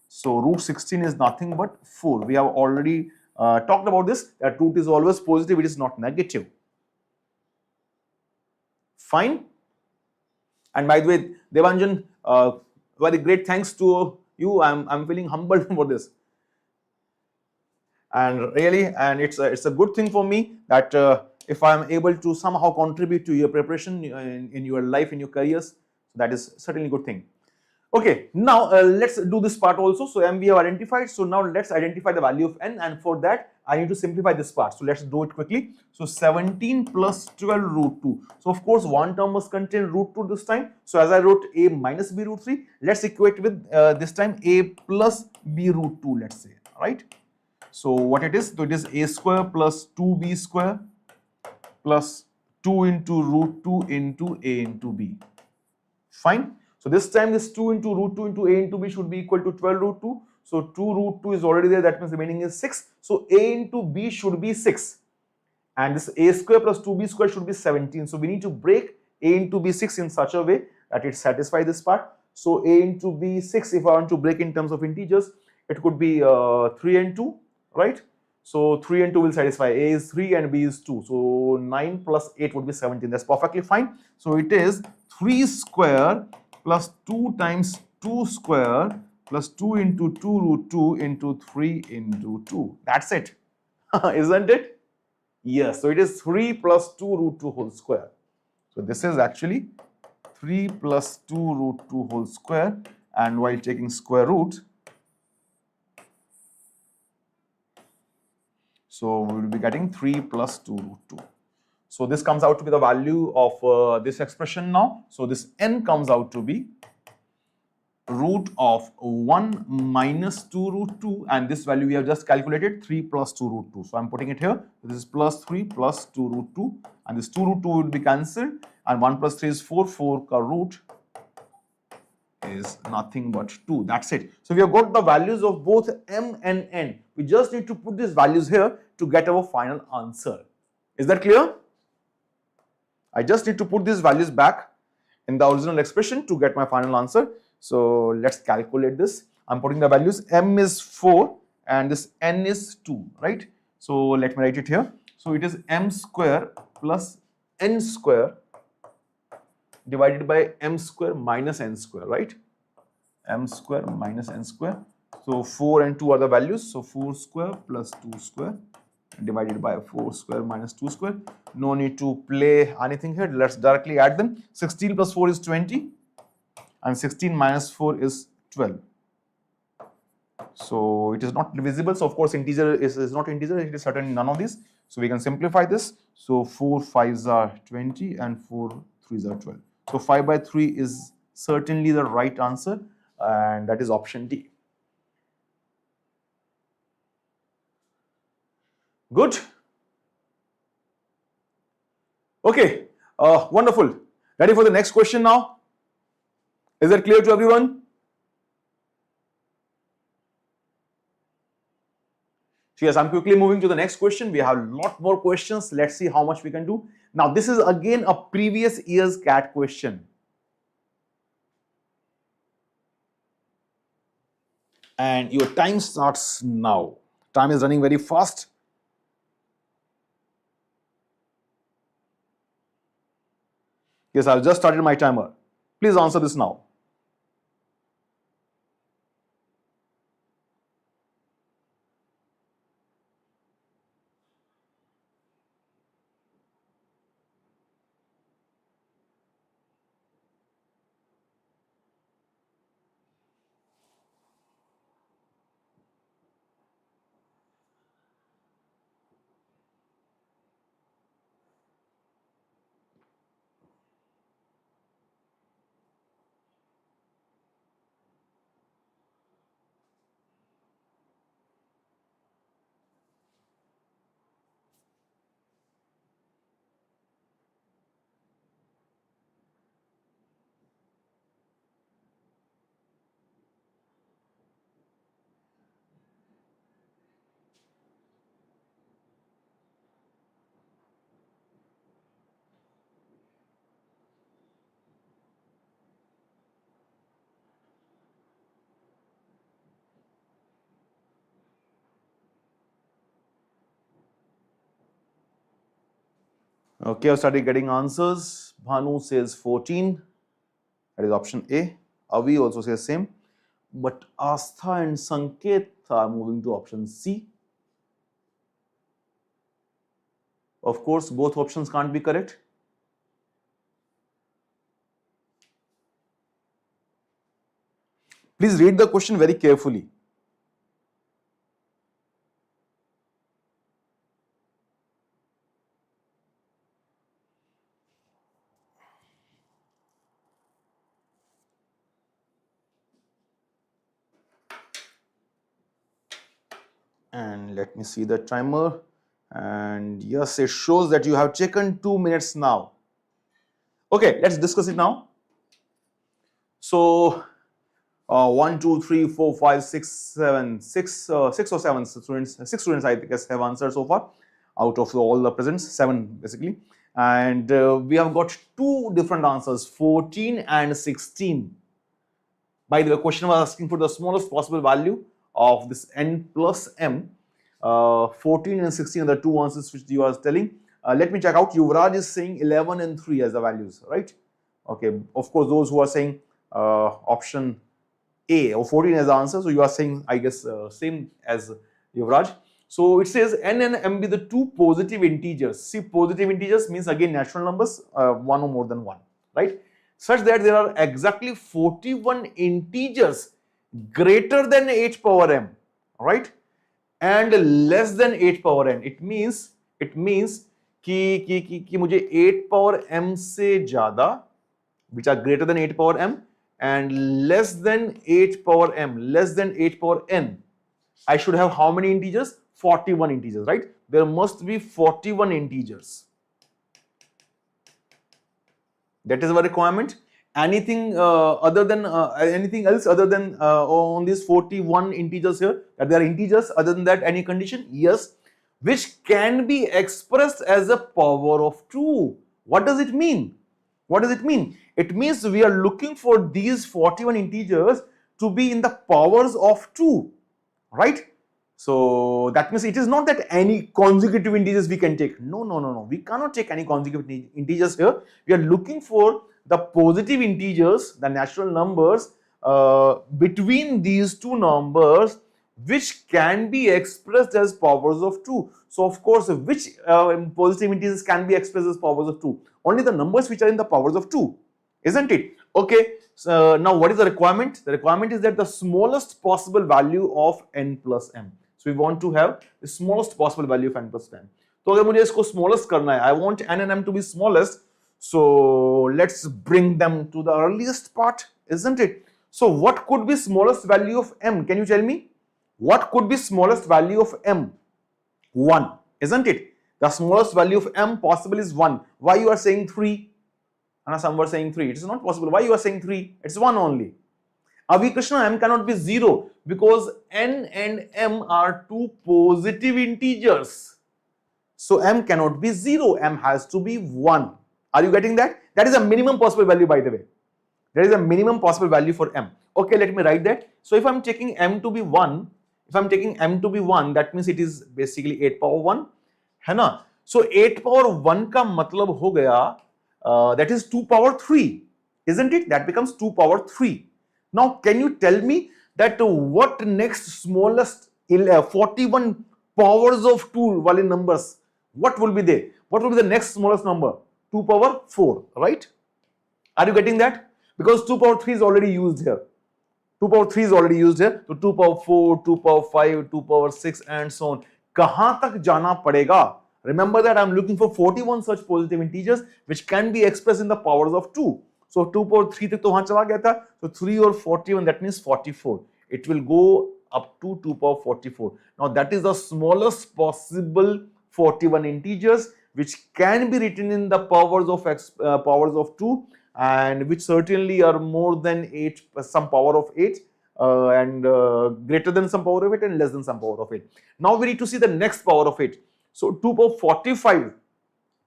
So root 16 is nothing but 4. We have already talked about this, that root is always positive, it is not negative. Fine. And by the way, Devanjan, very great thanks to you. I'm feeling humbled for this. And really, and it's a good thing for me that if I'm able to somehow contribute to your preparation in your life, in your careers, that is certainly a good thing. Okay, now let's do this part also. So m we have identified. So now let's identify the value of n, and for that I need to simplify this part. So let's do it quickly. So 17 plus 12 root 2. So of course one term must contain root 2 this time. So as I wrote a minus b root 3, let's equate with this time a plus b root 2, let's say, right? So what it is? So it is a square plus 2b square plus 2 into root 2 into a into b. Fine. So this time this 2 into root 2 into a into b should be equal to 12 root 2. So 2 root 2 is already there, that means remaining is 6. So a into b should be 6. And this a square plus 2b square should be 17. So we need to break a into b 6 in such a way that it satisfies this part. So a into b 6, if I want to break in terms of integers, it could be 3 and 2, right? So 3 and 2 will satisfy. A is 3 and b is 2. So 9 plus 8 would be 17. That's perfectly fine. So it is 3 square plus 2 times 2 square plus 2 into 2 root 2 into 3 into 2. That's it. Isn't it? Yes. So it is 3 plus 2 root 2 whole square. So this is actually 3 plus 2 root 2 whole square, and while taking square root, so we will be getting 3 plus 2 root 2. So this comes out to be the value of this expression now. So this n comes out to be root of 1 minus 2 root 2, and this value we have just calculated, 3 plus 2 root 2. So I'm putting it here. This is plus 3 plus 2 root 2, and this 2 root 2 will be cancelled, and 1 plus 3 is 4. 4 ka root is nothing but 2. That's it. So we have got the values of both m and n. We just need to put these values here to get our final answer. Is that clear? I just need to put these values back in the original expression to get my final answer. So let's calculate this. I'm putting the values. M is 4 and this n is 2, right? So let me write it here. So it is m square plus n square divided by m square minus n square, right? M square minus n square. So 4 and 2 are the values. So 4 square plus 2 square divided by 4 square minus 2 square. No need to play anything here. Let's directly add them. 16 plus 4 is 20 and 16 minus 4 is 12. So it is not divisible. So of course integer is not integer. It is certainly none of these. So we can simplify this. So 4 5s are 20 and 4 3s are 12. So 5 by 3 is certainly the right answer, and that is option D. Good. Okay, wonderful. Ready for the next question now? Is that clear to everyone? So yes, I'm quickly moving to the next question. We have a lot more questions. Let's see how much we can do. Now, this is again a previous year's CAT question. And your time starts now. Time is running very fast. Yes, I've just started my timer. Please answer this now. Okay, I've started getting answers. Bhanu says 14. That is option A. Avi also says same. But Astha and Sanket are moving to option C. Of course, both options can't be correct. Please read the question very carefully. And let me see the timer. And yes, it shows that you have taken 2 minutes now. Okay, let's discuss it now. So, 1, 2, 3, 4, 5, 6, 7, 6 or 7 students, 6 students I guess have answered so far out of all the presents, 7 basically. And we have got 2 different answers, 14 and 16. By the way, question was asking for the smallest possible value of this n plus m. 14 and 16 are the 2 answers which you are telling. Let me check out. Yuvraj is saying 11 and 3 as the values, right? Okay, of course, those who are saying option A or 14 as the answer, so you are saying, I guess, same as Yuvraj. So it says n and m be the 2 positive integers. See, positive integers means again natural numbers, 1 or more than 1, right? Such that there are exactly 41 integers greater than 8 power m, right? And less than 8 power n. It means कि मुझे 8 power m से ज़्यादा, which are greater than 8 power m, and less than 8 power m, less than 8 power n, I should have how many integers? 41 integers, right? There must be 41 integers. That is our requirement. Anything other than anything else other than on these 41 integers here, that there are integers other than that, any condition? Yes, which can be expressed as a power of 2. What does it mean? What does it mean? It means we are looking for these 41 integers to be in the powers of 2, right? So that means it is not that any consecutive integers we can take. No. We cannot take any consecutive integers here. We are looking for the positive integers, the natural numbers between these 2 numbers, which can be expressed as powers of 2. So of course, which positive integers can be expressed as powers of 2? Only the numbers which are in the powers of 2, isn't it? Okay, so now what is the requirement? The requirement is that the smallest possible value of n plus m. So we want to have the smallest possible value of n plus m. So अगर मुझे इसको smallest करना है, I want n and m to be smallest. So let's bring them to the earliest part, isn't it? So what could be smallest value of m? Can you tell me? What could be smallest value of m? 1, isn't it? The smallest value of m possible is 1. Why you are saying 3? and some were saying 3. It is not possible. Why you are saying 3? It's 1 only. Avi Krishna, m cannot be 0 because n and m are two positive integers. So m cannot be 0. M has to be 1. Are you getting that? That is a minimum possible value, by the way. There is a minimum possible value for m. Okay, let me write that. So if I'm taking m to be 1, that means it is basically 8 power 1. है ना? So 8 power 1 का मतलब हो गया, that is 2 power 3. Isn't it? That becomes 2 power 3. Now, can you tell me that what next smallest 41 powers of 2 wale numbers, what will be there? What will be the next smallest number? 2 power 4, right? Are you getting that? Because 2 power 3 is already used here. 2 power 3 is already used here. So 2 power 4, 2 power 5, 2 power 6 and so on. Kahan tak jana padega? Remember that I'm looking for 41 such positive integers which can be expressed in the powers of 2. So 2 power 3 tak to wahan chala gaya tha. So 3 or 41, that means 44. It will go up to 2 power 44. Now that is the smallest possible 41 integers which can be written in the powers of 2 and which certainly are more than 8, some power of 8 and greater than some power of 8 and less than some power of 8. Now we need to see the next power of 8. So 2 power 45.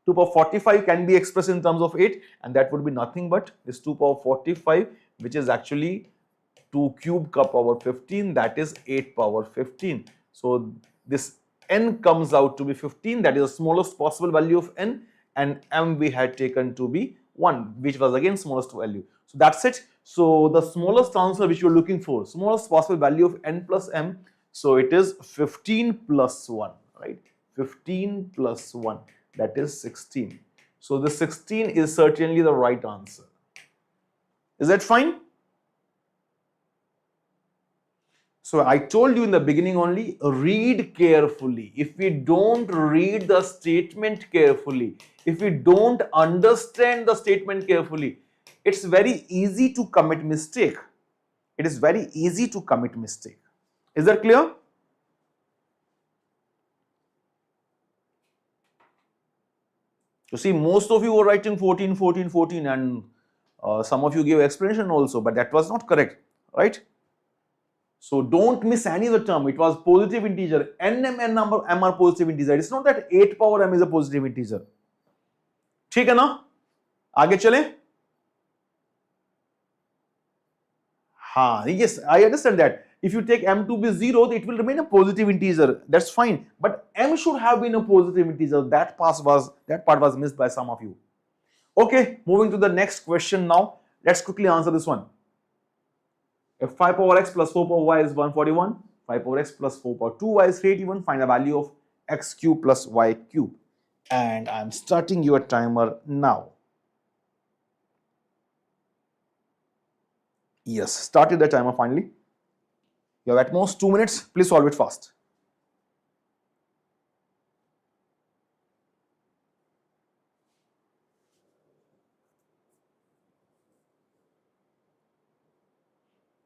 2 power 45 can be expressed in terms of 8 and that would be nothing but this 2 power 45 which is actually 2 cube ka power 15, that is 8 power 15. So this n comes out to be 15, that is the smallest possible value of n, and m we had taken to be 1, which was again smallest value. So that's it. So the smallest answer which you are looking for, smallest possible value of n plus m, so it is 15 plus 1, right? 15 plus 1, that is 16. So the 16 is certainly the right answer. Is that fine? So I told you in the beginning only, read carefully. If we don't read the statement carefully, if we don't understand the statement carefully, it's very easy to commit mistake. It is very easy to commit mistake. Is that clear? You see, most of you were writing 14, 14, 14 and some of you gave explanation also, but that was not correct, right? So don't miss any of the term. It was positive integer. N, m, n number m are positive integer. It's not that 8 power m is a positive integer. ठीक है ना? आगे चले? हाँ, yes, I understand that. If you take m to be 0, it will remain a positive integer. That's fine. But m should have been a positive integer. That part was missed by some of you. Okay, moving to the next question now. Let's quickly answer this one. If 5 power x plus 4 power y is 141, 5 power x plus 4 power 2y is 381, find the value of x cube plus y cube. And I'm starting your timer now. Yes, started the timer finally. You have at most 2 minutes. Please solve it fast.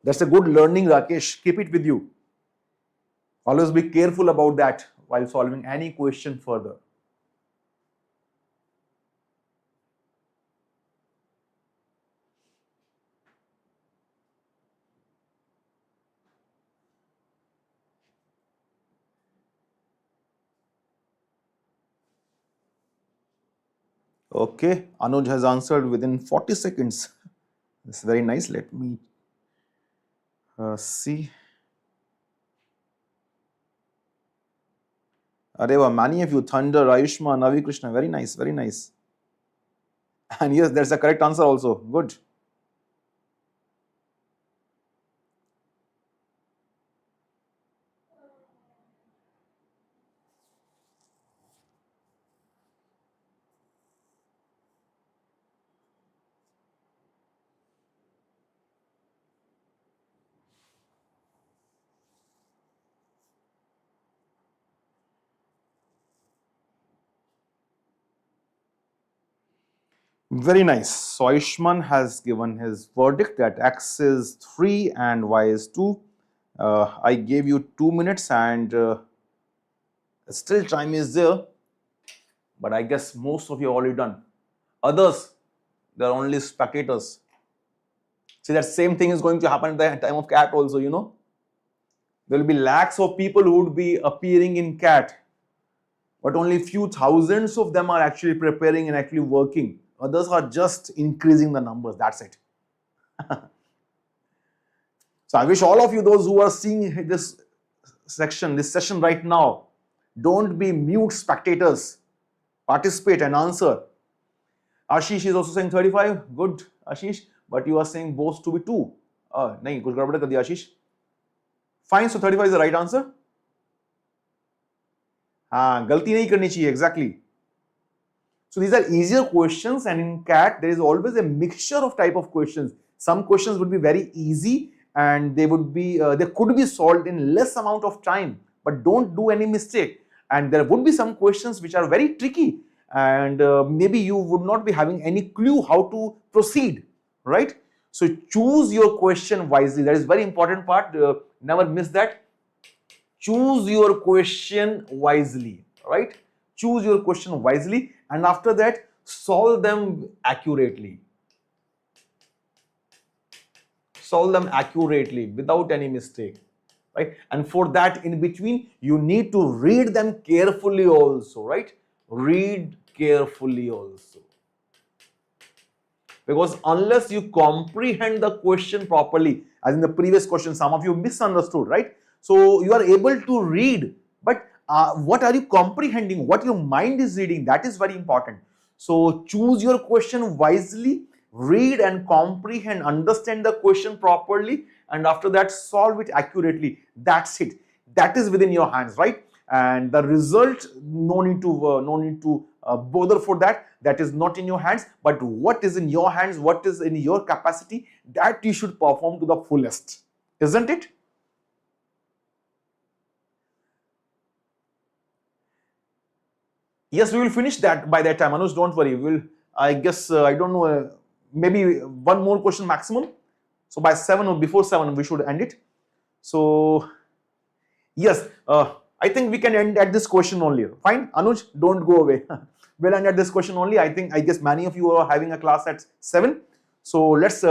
That's a good learning, Rakesh. Keep it with you. Always be careful about that while solving any question further. Okay, Anuj has answered within 40 seconds. That's very nice. Let me see. Areva, many of you, Thunder, Ayushman, Navi Krishna, very nice, very nice. And yes, that's the correct answer also. Good. Very nice. So Ayushman has given his verdict that x is 3 and y is 2. I gave you 2 minutes and still time is there. But I guess most of you are already done. Others, There are only spectators. See, that same thing is going to happen at the time of CAT also, you know. There will be lakhs of people who would be appearing in CAT, but only few thousands of them are actually preparing and actually working. Others are just increasing the numbers, that's it. So I wish all of you, those who are seeing this session right now, don't be mute spectators. Participate and answer. Ashish is also saying 35. Good, Ashish. But you are saying both to be 2. Nahi, kuch gadbad kar diya, Ashish. Fine, so 35 is the right answer. Galti nahi karni chahiye, exactly. So these are easier questions, and in CAT there is always a mixture of type of questions. Some questions would be very easy and they would be they could be solved in less amount of time, but don't do any mistake. And there would be some questions which are very tricky, and maybe you would not be having any clue how to proceed, right? So choose your question wisely. That is very important part. Never miss that. Choose your question wisely, right? Choose your question wisely, and after that solve them accurately. Solve them accurately without any mistake, right? And for that, in between, you need to read them carefully also, right? Read carefully also. Because unless you comprehend the question properly, as in the previous question, some of you misunderstood, right? So you are able to read, but what are you comprehending? What your mind is reading, that is very important. So choose your question wisely, read and comprehend, understand the question properly, and after that solve it accurately. That's it. That is within your hands, right? And the result, no need to bother for that. That is not in your hands. But what is in your hands, what is in your capacity, that you should perform to the fullest, isn't it? Yes, we will finish that by that time. Anuj, don't worry. We'll, I guess, I don't know, maybe one more question maximum. So by 7 or before 7, we should end it. So, yes, I think we can end at this question only. Fine, Anuj, don't go away. We'll end at this question only. I guess many of you are having a class at 7. So let's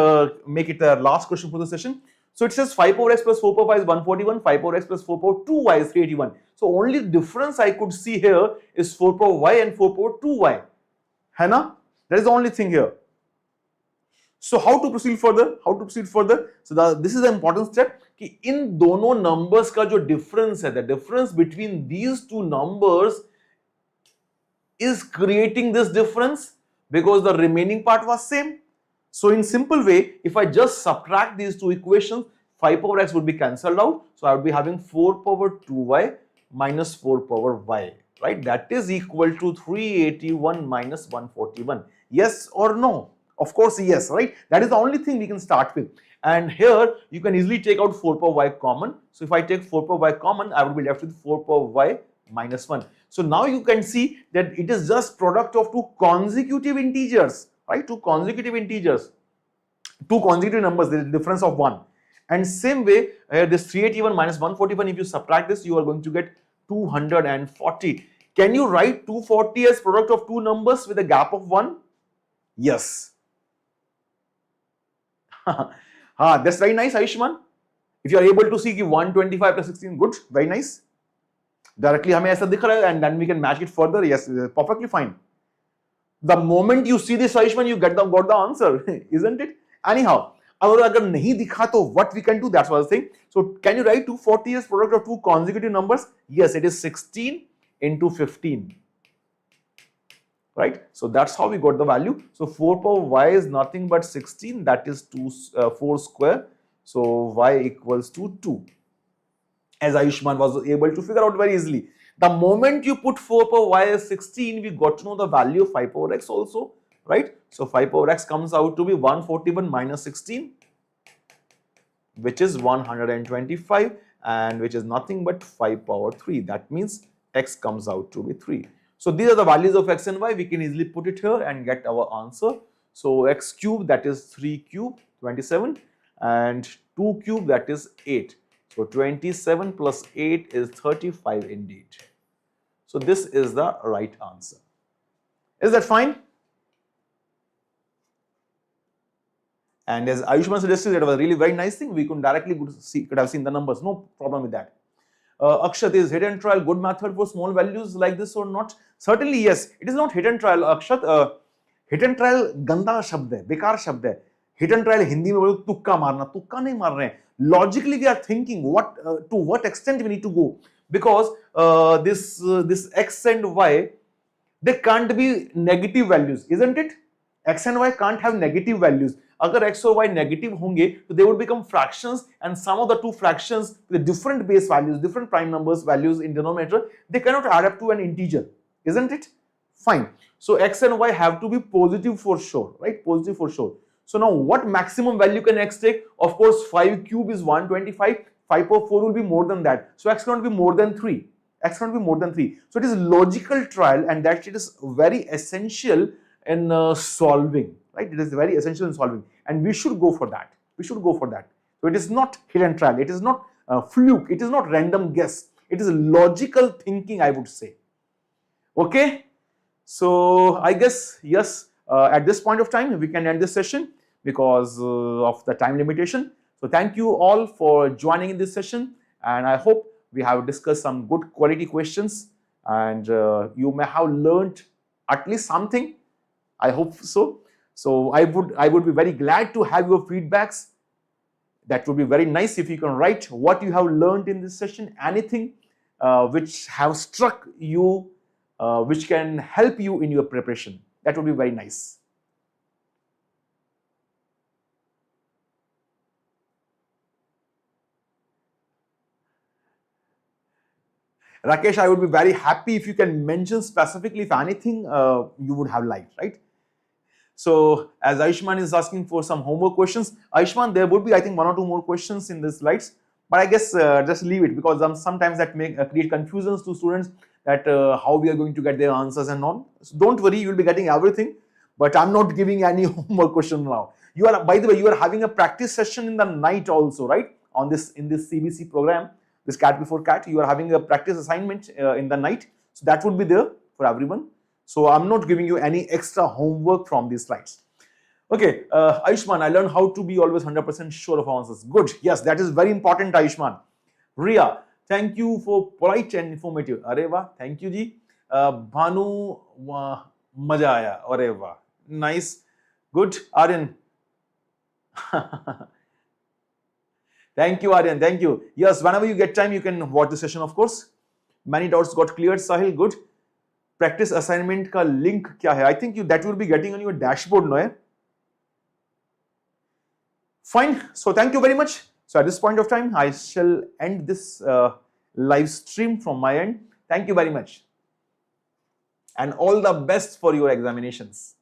make it the last question for the session. So it says 5 power x plus 4 power 5 is 141, 5 power x plus 4 power 2y is 381. So only difference I could see here is 4 power y and 4 power 2y. है ना? That is the only thing here. So how to proceed further? How to proceed further? So this is the important step. कि इन दोनों numbers का जो difference है, the difference between these two numbers is creating this difference because the remaining part was same. So in simple way, if I just subtract these two equations, 5 power x would be cancelled out. So I would be having 4 power 2y minus 4 power y, right? That is equal to 381 minus 141. Yes or no? Of course, yes, right? That is the only thing we can start with. And here you can easily take out 4 power y common. So if I take 4 power y common, I will be left with 4 power y minus 1. So now you can see that it is just product of two consecutive integers, right? Two consecutive integers, two consecutive numbers, there is a difference of 1. And same way, this 381 minus 141, if you subtract this, you are going to get 240. Can you write 240 as product of two numbers with a gap of 1? Yes. That's very nice, Ayushman. If you are able to see 125 plus 16, good, very nice. Directly हमें ऐसा दिख रहा है, and then we can match it further. Yes, perfectly fine. The moment you see this, Ayushman, you got the answer, isn't it? Anyhow, अगर नहीं दिखा तो what we can do, that's what I was saying. So can you write 240 as product of two consecutive numbers? Yes, it is 16 into 15. Right? So that's how we got the value. So 4 power y is nothing but 16, that is 4 square. So y equals to 2. As Ayushman was able to figure out very easily. The moment you put 4 power y as 16, we got to know the value of 5 power x also, right? So 5 power x comes out to be 141 minus 16, which is 125, and which is nothing but 5 power 3. That means x comes out to be 3. So these are the values of x and y. We can easily put it here and get our answer. So x cube, that is 3 cube, 27, and 2 cube, that is 8. So 27 plus 8 is 35 indeed. So this is the right answer. Is that fine? And as Ayushman suggested, that was a really very nice thing. We could directly could have seen the numbers. No problem with that. Akshat, is hit and trial good method for small values like this or not? Certainly yes. It is not hit and trial, Akshat. Hit and trial गंदा शब्द है, बेकार शब्द है. Hit and trial Hindi में बोलो तुक्का मारना, तुक्का नहीं मार रहे हैं. Logically we are thinking to what extent we need to go, because this x and y, they can't be negative values, isn't it? X and y can't have negative values. अगर x और y negative होंगे तो they would become fractions, and some of the two fractions with different base values, different prime numbers values in denominator, they cannot add up to an integer, isn't it? Fine. So x and y have to be positive for sure, right? Positive for sure. So now what maximum value can x take? Of course 5 cube is 125, 5 power 4 will be more than that. So x cannot be more than 3. X cannot be more than 3. So it is logical trial, and that it is very essential in solving, right? It is very essential in solving, and we should go for that. We should go for that. So it is not hit and trial. It is not fluke. It is not random guess. It is logical thinking, I would say. Okay. So I guess yes. At this point of time, we can end this session because of the time limitation. So thank you all for joining in this session, and I hope we have discussed some good quality questions, and you may have learned at least something. I hope so. So I would be very glad to have your feedbacks. That would be very nice if you can write what you have learned in this session, anything which have struck you, which can help you in your preparation. That would be very nice. Rakesh, I would be very happy if you can mention specifically if anything you would have liked, right? So as Ayushman is asking for some homework questions, Ayushman, there would be I think 1 or 2 more questions in the slides, but I guess just leave it, because sometimes that may create confusions to students that how we are going to get their answers and all. So don't worry, you will be getting everything, but I'm not giving any homework question now. You are, by the way, you are having a practice session in the night also, right? In this CBC program, this CAT before CAT, you are having a practice assignment in the night. So that would be there for everyone. So I'm not giving you any extra homework from these slides. Okay, Ayushman, I learned how to be always 100% sure of answers. Good. Yes, that is very important, Ayushman. Ria, thank you for polite and informative. Areva, thank you, ji. Bhanu, maja aaya. Areva, nice. Good. Aryan. Thank you, Aryan. Thank you. Yes, whenever you get time, you can watch the session, of course. Many doubts got cleared, Sahil. Good. Practice assignment ka link kya hai? I think that will be getting on your dashboard, no? Fine. So thank you very much. So at this point of time, I shall end this live stream from my end. Thank you very much. And all the best for your examinations.